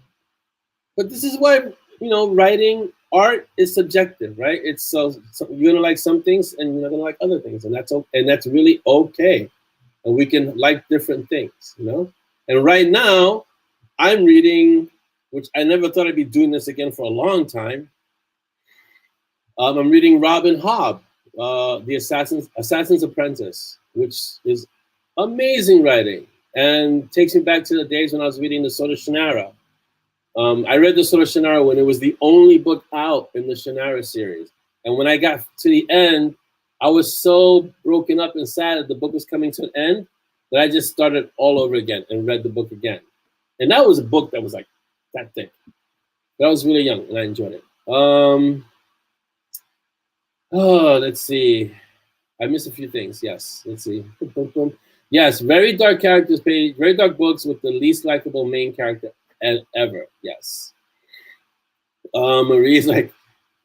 But this is why, writing, art is subjective, right? It's so you're gonna like some things and you're not gonna like other things, and that's really okay. And we can like different things, And right now, I'm reading, which I never thought I'd be doing this again for a long time. I'm reading Robin Hobb, The Assassin's Apprentice, which is amazing writing and takes me back to the days when I was reading the Sword of Shannara. I read the Sword of Shannara when it was the only book out in the Shannara series. And when I got to the end, I was so broken up and sad that the book was coming to an end that I just started all over again and read the book again. And that was a book that was like that thick. But I was really young and I enjoyed it. Let's see. I missed a few things. Yes, let's see. Yes, very dark characters page, very dark books with the least likable main character ever. Yes. Marie's like,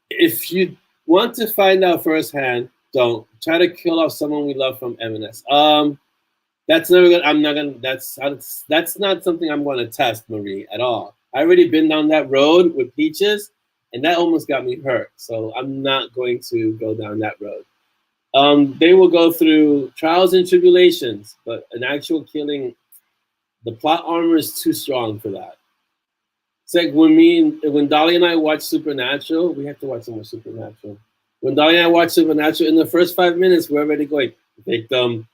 if you want to find out firsthand, don't try to kill off someone we love from M&S. That's never gonna. I'm not gonna. That's not something I'm going to test, Marie, at all. I already been down that road with Peaches, and that almost got me hurt. So I'm not going to go down that road. They will go through trials and tribulations, but an actual killing, the plot armor is too strong for that. It's like when Dolly and I watch Supernatural, we have to watch some more Supernatural. When Dolly and I watch Supernatural, in the first 5 minutes, we're already going, victim.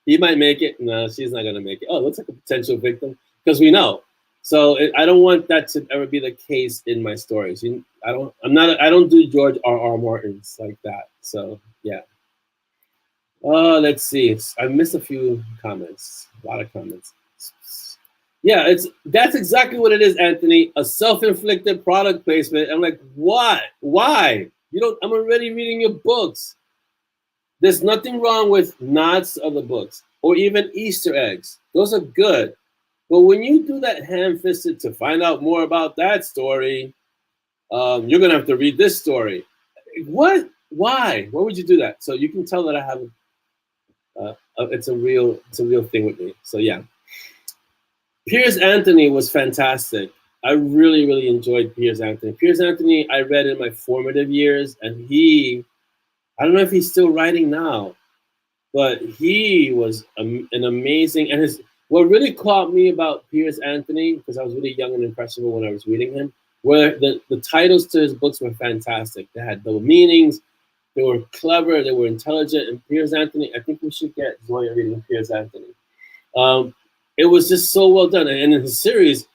He might make it. No, she's not going to make it. Oh, it looks like a potential victim. Because we know. So I don't want that to ever be the case in my stories. I don't do George R. Martins like that. So yeah. Let's see. I missed a few comments. A lot of comments. Yeah, that's exactly what it is, Anthony. A self-inflicted product placement. I'm like, what? Why? You don't. I'm already reading your books. There's nothing wrong with nods to other books or even Easter eggs. Those are good. But when you do that ham-fisted to find out more about that story, you're gonna have to read this story. What? Why? Why would you do that? So you can tell that I have. It's a real thing with me. So yeah. Piers Anthony was fantastic. I really, really enjoyed Piers Anthony. Piers Anthony, I read in my formative years, and I don't know if he's still writing now, but he was an amazing, and what really caught me about Piers Anthony, because I was really young and impressionable when I was reading him, were the titles to his books were fantastic. They had double meanings, they were clever, they were intelligent, and Piers Anthony, I think we should get Zoya reading Piers Anthony. It was just so well done, and in his series,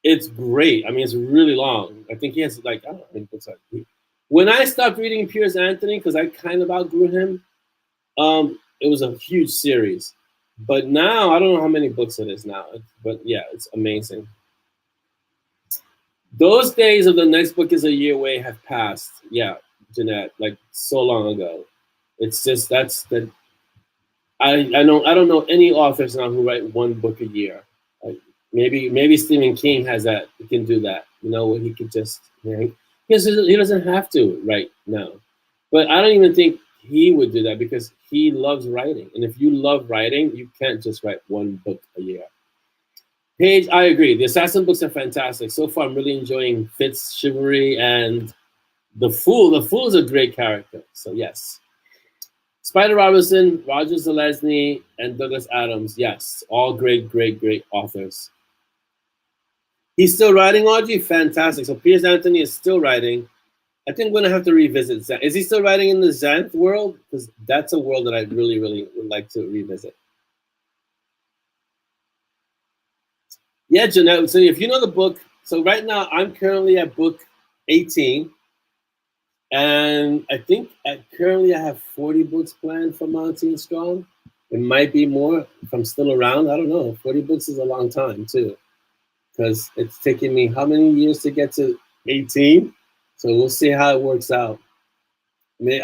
it's great. I mean, it's really long. I think he has like I don't know. It's like, when I stopped reading Piers Anthony because I kind of outgrew him, it was a huge series. But now I don't know how many books it is now. But yeah, it's amazing. Those days of the next book is a year away have passed. Yeah, Jeanette, like so long ago. It's just that's the. I don't know any authors now who write one book a year. Maybe Stephen King has that. He can do that. You know, he could just he doesn't have to write now. But I don't even think he would do that because he loves writing. And if you love writing, you can't just write one book a year. Paige, I agree. The Assassin books are fantastic. So far, I'm really enjoying Fitz Chivalry and The Fool. The Fool is a great character. So yes. Spider Robinson, Roger Zelazny, and Douglas Adams. Yes, all great, great, great authors. He's still writing, Audrey? Fantastic. So Piers Anthony is still writing. I think we're going to have to revisit Xanth. Is he still writing in the Xanth world? Because that's a world that I really, really would like to revisit. Yeah, Jeanette. So if you know the book, so right now I'm currently at book 18. And I think currently I have 40 books planned for Mountain Strong. It might be more if I'm still around. I don't know. 40 books is a long time too, because it's taken me how many years to get to 18? So we'll see how it works out.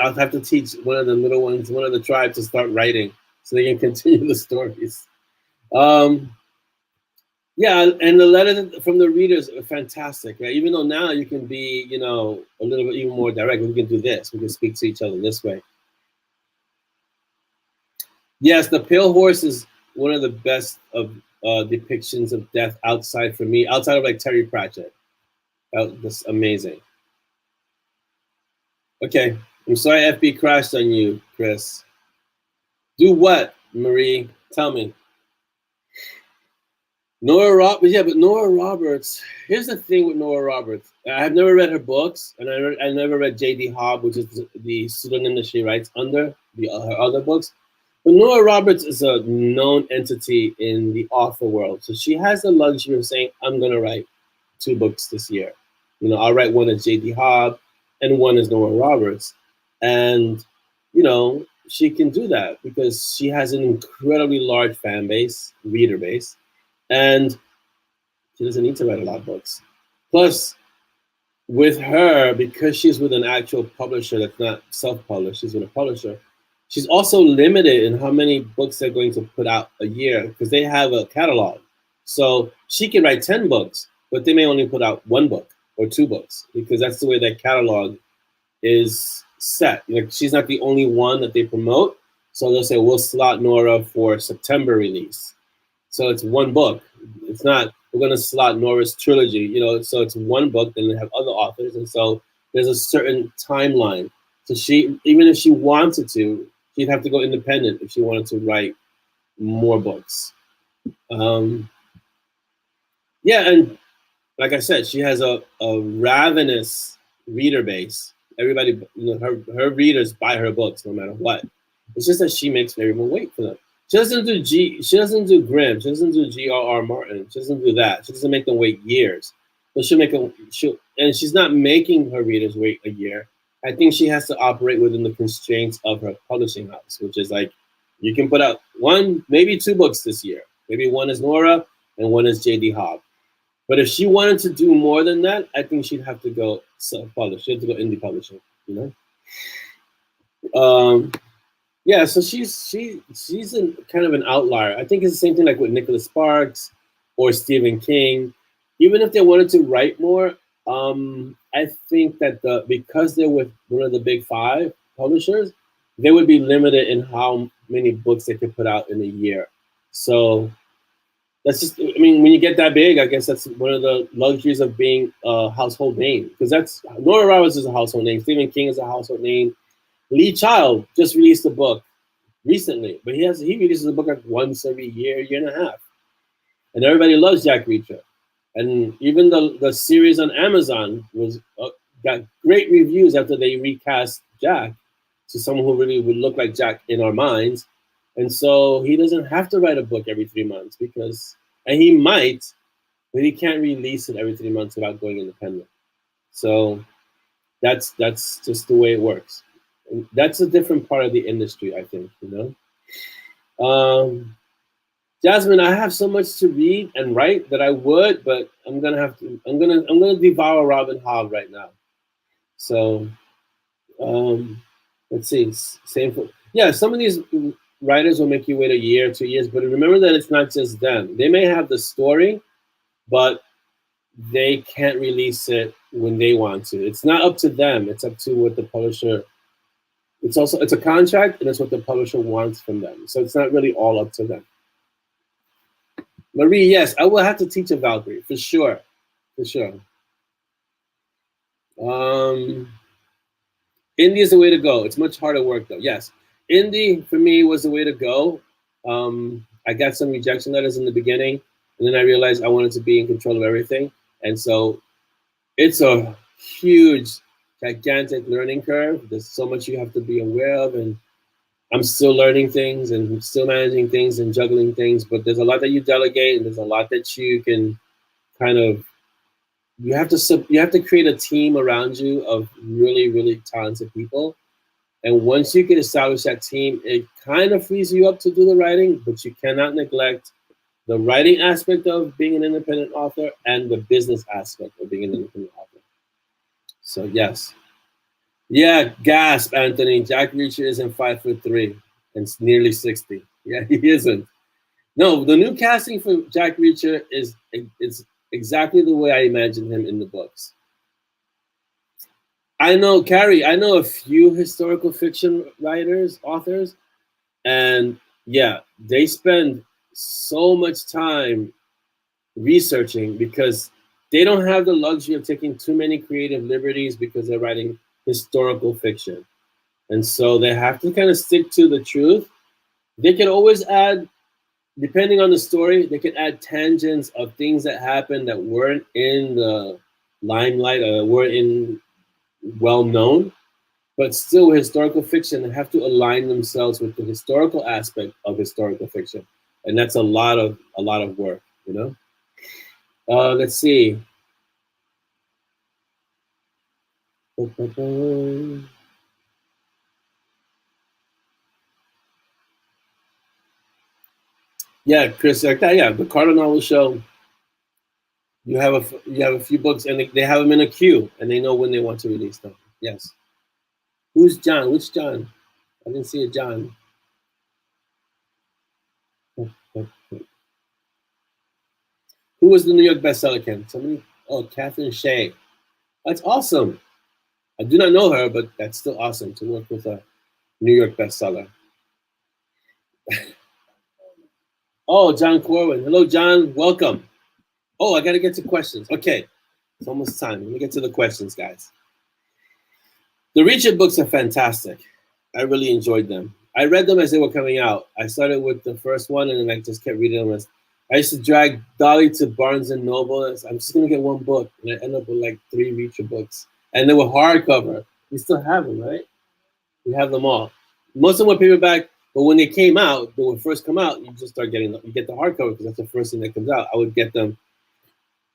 I'll have to teach one of the little ones, one of the tribes, to start writing so they can continue the stories. Yeah, and the letters from the readers are fantastic, right? Even though now you can be, a little bit even more direct. We can do this. We can speak to each other this way. Yes, the Pale Horse is one of the best of depictions of death outside for me, outside of like Terry Pratchett. That's amazing. Okay, I'm sorry FB crashed on you, Chris. Do what, Marie? Tell me. Nora Roberts, yeah, but Nora Roberts. Here's the thing with Nora Roberts. I've never read her books, and I never read J.D. Hobb, which is the pseudonym that she writes under her other books. But Nora Roberts is a known entity in the author world, so she has the luxury of saying, "I'm going to write 2 books this year. I'll write one as J.D. Hobb, and one as Nora Roberts," and she can do that because she has an incredibly large fan base, reader base. And she doesn't need to write a lot of books. Plus, with her, because she's with an actual publisher that's not self-published, she's with a publisher, she's also limited in how many books they're going to put out a year because they have a catalog. So she can write 10 books, but they may only put out 1 book or 2 books because that's the way that catalog is set. She's not the only one that they promote. So they'll say, we'll slot Nora for September release. So it's 1 book. It's not, we're going to slot Nora's trilogy, so it's 1 book, then they have other authors. And so there's a certain timeline. So she, even if she wanted to, she'd have to go independent if she wanted to write more books. Yeah, and like I said, she has a ravenous reader base. Everybody, her readers buy her books no matter what. It's just that she makes everyone wait for them. She doesn't do She doesn't do Grimm. She doesn't do G.R.R. Martin. She doesn't do that. She doesn't make them wait years. But and she's not making her readers wait a year. I think she has to operate within the constraints of her publishing house, which is like, you can put out one, maybe two books this year. Maybe one is Nora and one is J.D. Hobb. But if she wanted to do more than that, I think she'd have to go self-publish. She'd have to go indie publishing, you know? Yeah, so she's kind of an outlier. I think it's the same thing like with Nicholas Sparks or Stephen King. Even if they wanted to write more, I think that because they're with one of the big five publishers, they would be limited in how many books they could put out in a year. So that's just, I mean, when you get that big, I guess that's one of the luxuries of being a household name. Because Nora Roberts is a household name. Stephen King is a household name. Lee Child just released a book recently, but he releases a book like once every year and a half. And everybody loves Jack Reacher. And even the series on Amazon got great reviews after they recast Jack to someone who really would look like Jack in our minds. And so he doesn't have to write a book every 3 months and he might, but he can't release it every 3 months without going independent. So that's just the way it works. And that's a different part of the industry, I think, you know? Jasmine, I have so much to read and write that I would, but I'm gonna devour Robin Hobb right now. So let's see. Some of these writers will make you wait a year, 2 years, but remember that it's not just them. They may have the story, but they can't release it when they want to. It's not up to them. It's up to what the publisher. It's a contract, and it's what the publisher wants from them. So it's not really all up to them. Marie, yes, I will have to teach a Valkyrie for sure, for sure. Indie is the way to go. It's much harder work though. Yes, indie for me was the way to go. I got some rejection letters in the beginning, and then I realized I wanted to be in control of everything, and so it's a huge, gigantic learning curve. There's so much you have to be aware of, and I'm still learning things and still managing things and juggling things, but there's a lot that you delegate, and there's a lot that you can kind of, you have to create a team around you of really, really talented people. And once you can establish that team, it kind of frees you up to do the writing, but you cannot neglect the writing aspect of being an independent author and the business aspect of being an independent author. So yes. Yeah, gasp, Anthony. Jack Reacher isn't 5'3" and nearly 60. Yeah, he isn't. No, the new casting for Jack Reacher is exactly the way I imagined him in the books. I know, Carrie, I know a few historical fiction authors, and yeah, they spend so much time researching because they don't have the luxury of taking too many creative liberties because they're writing historical fiction. And so they have to kind of stick to the truth. They can always add, depending on the story, they can add tangents of things that happened that weren't in the limelight or weren't well known, but still historical fiction, they have to align themselves with the historical aspect of historical fiction. And that's a lot of work, you know? Let's see. Yeah, Chris, like that. Yeah, the Carter Novel Show. You have a few books, and they have them in a queue, and they know when they want to release them. Yes. Who's John? Which John? I didn't see a John. Who was the New York bestseller, Ken? Somebody? Oh, Catherine Shea. That's awesome. I do not know her, but that's still awesome to work with a New York bestseller. Oh, John Corwin. Hello, John. Welcome. Oh, I got to get to questions. Okay. It's almost time. Let me get to the questions, guys. The Reacher books are fantastic. I really enjoyed them. I read them as they were coming out. I started with the first one, and then I just kept reading them. I used to drag Dolly to Barnes and Noble. I'm just going to get one book, and I ended up with like 3 Reacher books. And they were hardcover. We still have them, right? We have them all. Most of them were paperback. But when they came out, they would first come out, you just start getting, you get the hardcover because that's the first thing that comes out. I would get them.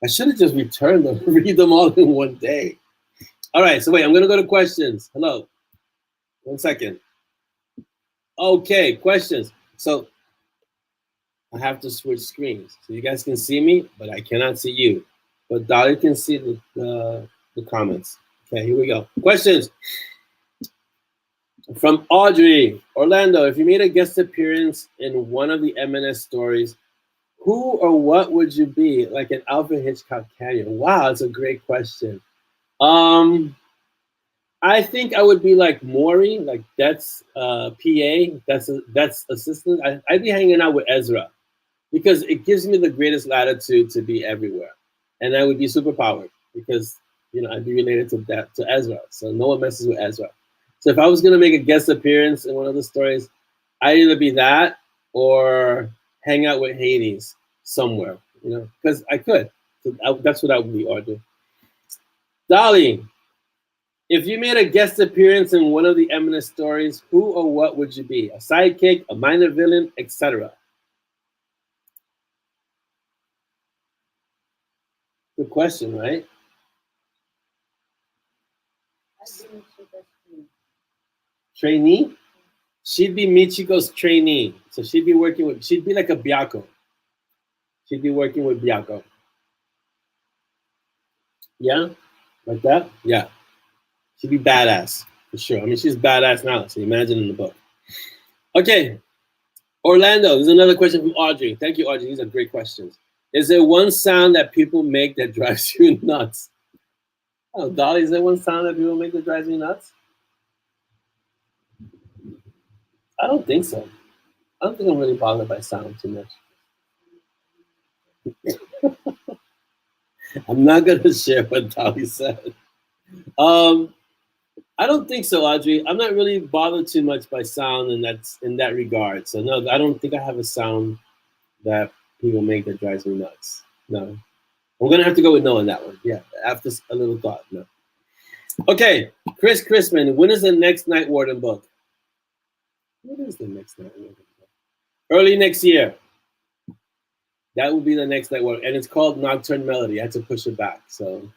I should have just returned them, read them all in one day. All right, so wait, I'm gonna go to questions. Hello, 1 second. Okay, questions. So I have to switch screens. So you guys can see me, but I cannot see you. But Dolly can see the comments. Okay, here we go. Questions. From Audrey. Orlando, if you made a guest appearance in one of the M&S stories, who or what would you be? Like an Alfred Hitchcock Canyon. Wow, that's a great question. I think I would be like Maury, like that's PA, that's assistant. I'd be hanging out with Ezra because it gives me the greatest latitude to be everywhere, and I would be superpowered because I'd be related to Ezra, so no one messes with Ezra. So if I was gonna make a guest appearance in one of the stories, I'd either be that or hang out with Hades somewhere, because I could. So that's what I would be, or do. Dolly, if you made a guest appearance in one of the M&S stories, who or what would you be? A sidekick, a minor villain, etc. Good question, right? Trainee? She'd be Michiko's trainee. So she'd be like a Byako. She'd be working with Byako. Yeah? Like that? Yeah. She'd be badass, for sure. I mean, she's badass now, so imagine in the book. Okay. Orlando, there's another question from Audrey. Thank you, Audrey. These are great questions. Is there one sound that people make that drives you nuts? Oh, Dolly, is there one sound that people make that drives you nuts? I don't think so. I don't think I'm really bothered by sound too much. I'm not going to share what Dolly said. I don't think so, Audrey. I'm not really bothered too much by sound in that regard. So no, I don't think I have a sound that people make that drives me nuts. No. I'm gonna have to go with no on that one. Yeah, after a little thought, no. Okay, Chris Chrisman, when is the next Night Warden book? When is the next Night Warden book? Early next year. That will be the next Night Warden, and it's called Nocturne Melody. I had to push it back, so.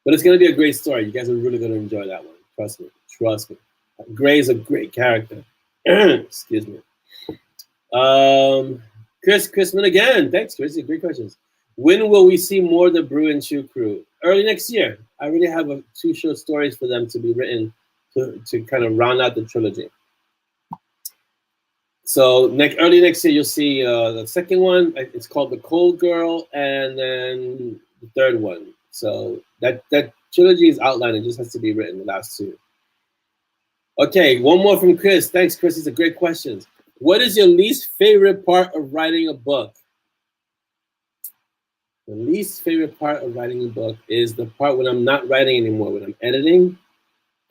But it's gonna be a great story. You guys are really gonna enjoy that one. Trust me. Trust me. Gray's a great character. Excuse me. Chris Chrisman again. Thanks, Chris. Great questions. When will we see more of the Brew and Chew crew? Early next year. I already have 2 short stories for them to be written to kind of round out the trilogy. So early next year, you'll see the second one. It's called The Cold Girl, and then the third one. So that trilogy is outlined. It just has to be written, the last 2. Okay, one more from Chris. Thanks, Chris. These are great questions. What is your least favorite part of writing a book? The least favorite part of writing a book is the part when I'm not writing anymore, when I'm editing.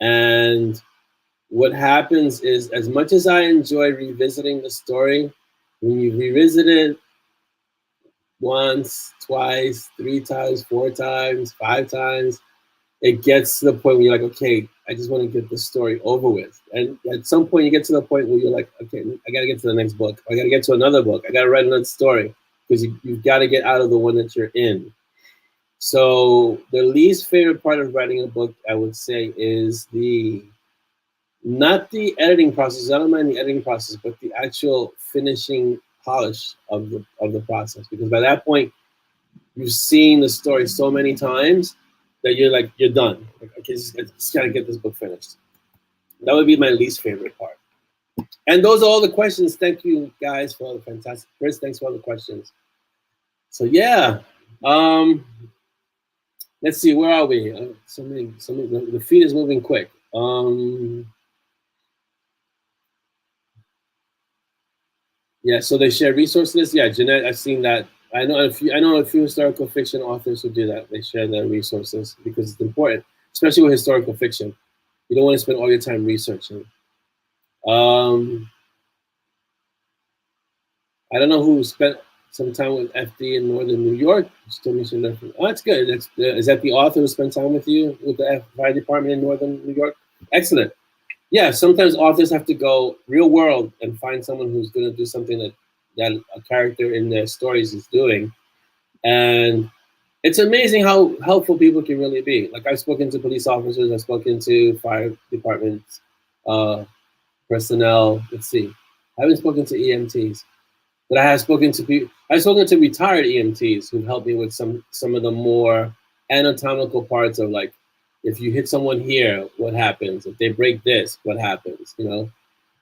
And what happens is, as much as I enjoy revisiting the story, when you revisit it once, twice, 3 times, 4 times, 5 times, it gets to the point where you're like, okay, I just want to get the story over with. And at some point you get to the point where you're like, okay, I got to get to the next book. I got to get to another book. I got to write another story, because you've got to get out of the one that you're in. So the least favorite part of writing a book, I would say, is not the editing process. I don't mind the editing process, but the actual finishing polish of the process. Because by that point, you've seen the story so many times that you're done. Like, okay, just gotta get this book finished. That would be my least favorite part. And those are all the questions. Thank you guys for all the fantastic. Chris, thanks for all the questions. So yeah, let's see, where are we? The feed is moving quick. Yeah, so they share resources. Yeah, Jeanette, I've seen that. I know a few historical fiction authors who do that. They share their resources because it's important, especially with historical fiction. You don't want to spend all your time researching. I don't know who spent some time with FD in Northern New York. Oh, that's good. Is that the author who spent time with you with the fire department in Northern New York? Excellent. yeah, sometimes authors have to go real world and find someone who's going to do something that a character in their stories is doing. And it's amazing how helpful people can really be. Like, I've spoken to police officers, I've spoken to fire departments, uh, personnel. Let's see, I haven't spoken to EMTs, but I have spoken to people. I've spoken to retired EMTs who've helped me with some of the more anatomical parts of, like, if you hit someone here, what happens? If they break this, what happens? You know.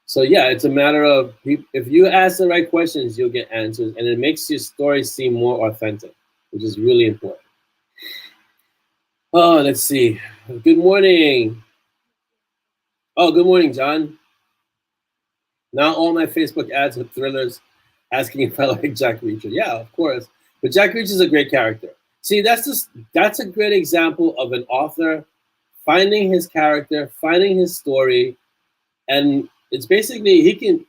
So yeah, it's a matter of, if you ask the right questions, you'll get answers, and it makes your story seem more authentic, which is really important. Oh, let's see. Good morning. Oh, good morning, John. Now all my Facebook ads with thrillers asking if I like Jack Reacher. Yeah, of course. But Jack Reacher is a great character. See, that's a great example of an author finding his character, finding his story, and it's basically, he can.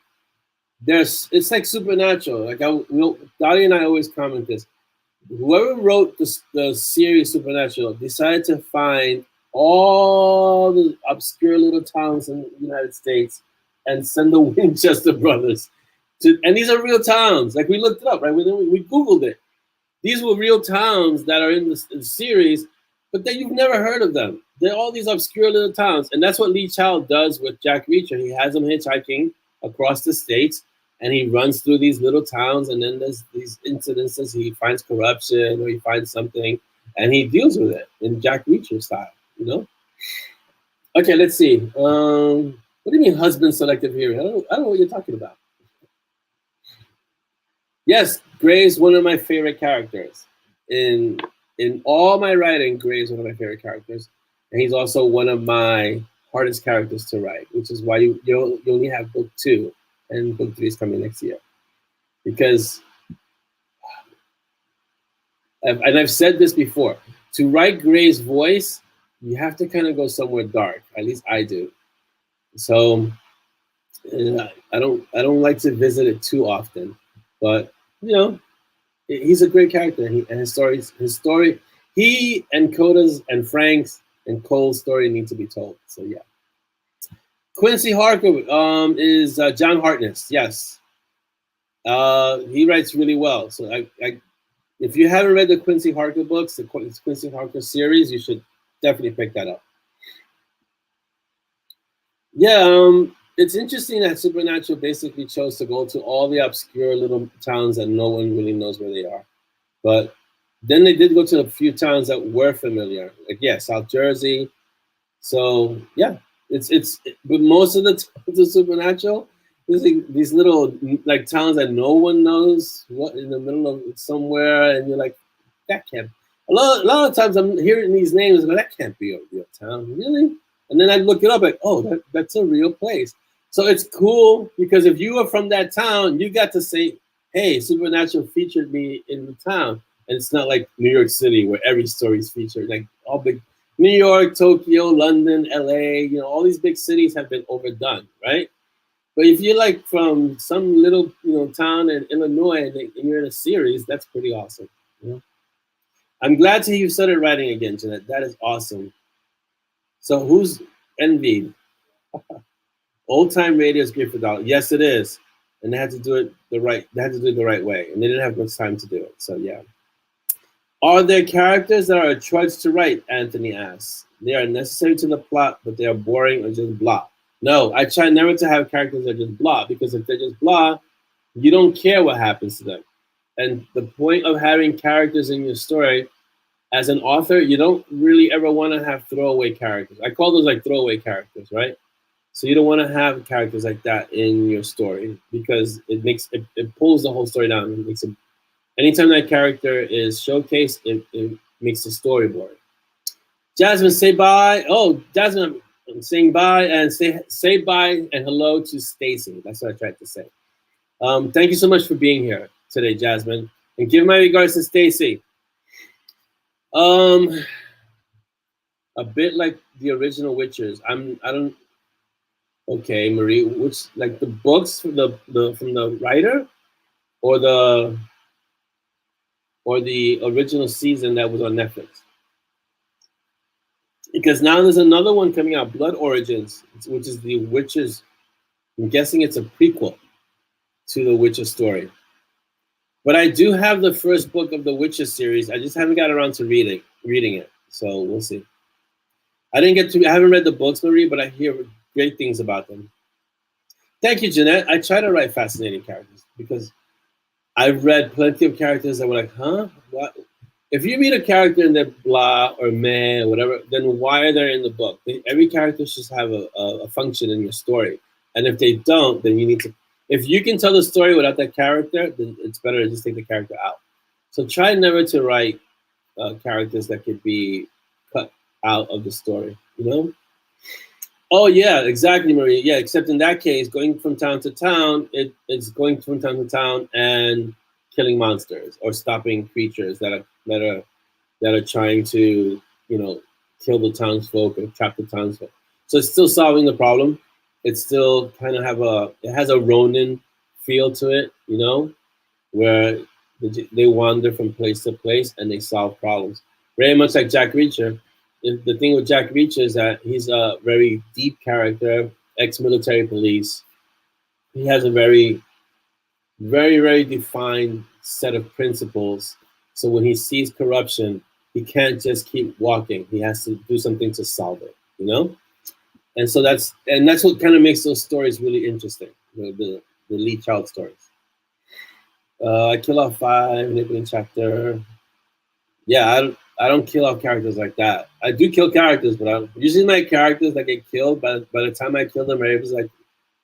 It's like supernatural. Like, Dottie and I always comment this. Whoever wrote the series Supernatural decided to find all the obscure little towns in the United States and send the Winchester brothers to, and these are real towns. Like, we looked it up, right? We Googled it. These were real towns that are in the series, but then you've never heard of them. They're all these obscure little towns, and that's what Lee Child does with Jack Reacher. He has them hitchhiking across the states, and he runs through these little towns, and then there's these incidences. He finds corruption, or he finds something, and he deals with it in Jack Reacher style, you know? Okay, let's see. What do you mean husband selective hearing? I don't know what you're talking about. Yes, Gray is one of my favorite characters. In in all my writing, Gray is one of my favorite characters, and he's also one of my hardest characters to write, which is why you only have book 2, and book 3 is coming next year. Because, I've said this before, to write Gray's voice, you have to kind of go somewhere dark. At least I do. So I don't like to visit it too often, but you know, he's a great character, and his story, he and Coda's and Frank's and Cole's story need to be told. So yeah, Quincy Harker is John Hartness. Yes, he writes really well. So if you haven't read the Quincy Harker books, the Quincy Harker series, you should definitely pick that up. Yeah, it's interesting that Supernatural basically chose to go to all the obscure little towns that no one really knows where they are. But then they did go to a few towns that were familiar, like, yeah, South Jersey. So yeah, but most of the towns of Supernatural, there's like these little, like, towns that no one knows what in the middle of somewhere, and you're like, that can't. A lot of times I'm hearing these names, but that can't be a real town, really. And then I look it up, like, oh, that's a real place. So it's cool because if you are from that town, you got to say, hey, Supernatural featured me in the town. And it's not like New York City where every story is featured. Like, all big New York, Tokyo, London, LA, all these big cities have been overdone, right? But if you're like from some little town in Illinois, and you're in a series, that's pretty awesome. I'm glad to hear you started writing again, Jeanette. That is awesome. So who's envied? Old time radio is great for dollar. Yes, it is, and they had to do it the right. They had to do it the right way, and they didn't have much time to do it. So yeah. Are there characters that are a choice to write? Anthony asks. They are necessary to the plot, but they are boring or just blah. No, I try never to have characters that are just blah, because if they're just blah, you don't care what happens to them. And the point of having characters in your story, as an author, you don't really ever want to have throwaway characters. I call those like throwaway characters, right? So you don't want to have characters like that in your story, because it pulls the whole story down. It makes it, anytime that character is showcased, it makes the story boring. Jasmine, say bye. Oh, Jasmine, I'm saying bye, and say bye and hello to Stacy. That's what I tried to say. Thank you so much for being here today, Jasmine, and give my regards to Stacy. A bit like the original Witchers. I don't. Okay, Marie, which, like, the books from the writer, or the original season that was on Netflix? Because now there's another one coming out, Blood Origins, which is the Witcher's. I'm guessing it's a prequel to the Witcher story. But I do have the first book of the Witcher series. I just haven't got around to reading it. So we'll see. I haven't read the books, Marie, but I hear great things about them. Thank you, Jeanette. I try to write fascinating characters because I've read plenty of characters that were like, huh? What? If you read a character and they're blah or meh or whatever, then why are they in the book? Every character should have a function in your story. And if they don't, then you need to, if you can tell the story without that character, then it's better to just take the character out. So try never to write characters that could be cut out of the story, you know? Oh yeah, exactly, Marie. Yeah, except in that case, going from town to town, it's going from town to town and killing monsters or stopping creatures that are trying to, you know, kill the townsfolk or trap the townsfolk. So it's still solving the problem. It's still kind of it has a Ronin feel to it, you know, where they wander from place to place and they solve problems. Very much like Jack Reacher. The thing with Jack Reacher is that he's a very deep character, ex-military police. He has a very, very, very defined set of principles. So when he sees corruption, he can't just keep walking. He has to do something to solve it, you know? And so that's what kind of makes those stories really interesting, the Lee Child stories. I kill off 5 in chapter. Yeah, I don't kill off characters like that. I do kill characters, but usually my characters that get killed, by the time I kill them, everybody's like,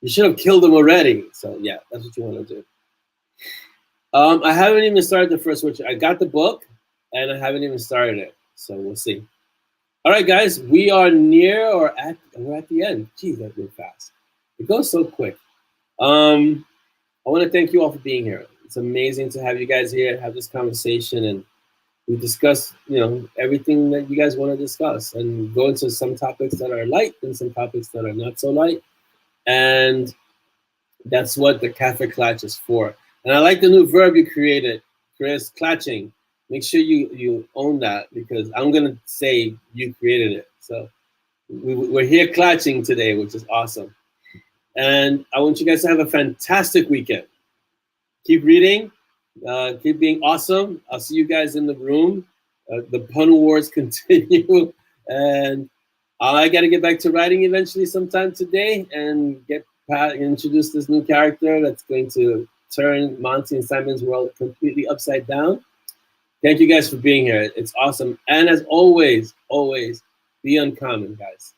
you should have killed them already. So yeah, that's what you want to do. I haven't even started the first Witcher. I got the book, and I haven't even started it. So we'll see. All right, guys, we are we're at the end. Geez, that went fast. It goes so quick. I want to thank you all for being here. It's amazing to have you guys here, have this conversation, and we discuss, you know, everything that you guys want to discuss, and go into some topics that are light and some topics that are not so light. And that's what the Kaffeeklatsch is for. And I like the new verb you created, Chris, klatching. Make sure you own that, because I'm going to say you created it. So we're here klatching today, which is awesome. And I want you guys to have a fantastic weekend. Keep reading. Keep being awesome. I'll see you guys in the room. The pun wars continue. And I got to get back to writing eventually sometime today and introduce this new character that's going to turn Monty and Simon's world completely upside down. Thank you guys for being here. It's awesome. And as always, be uncommon, guys.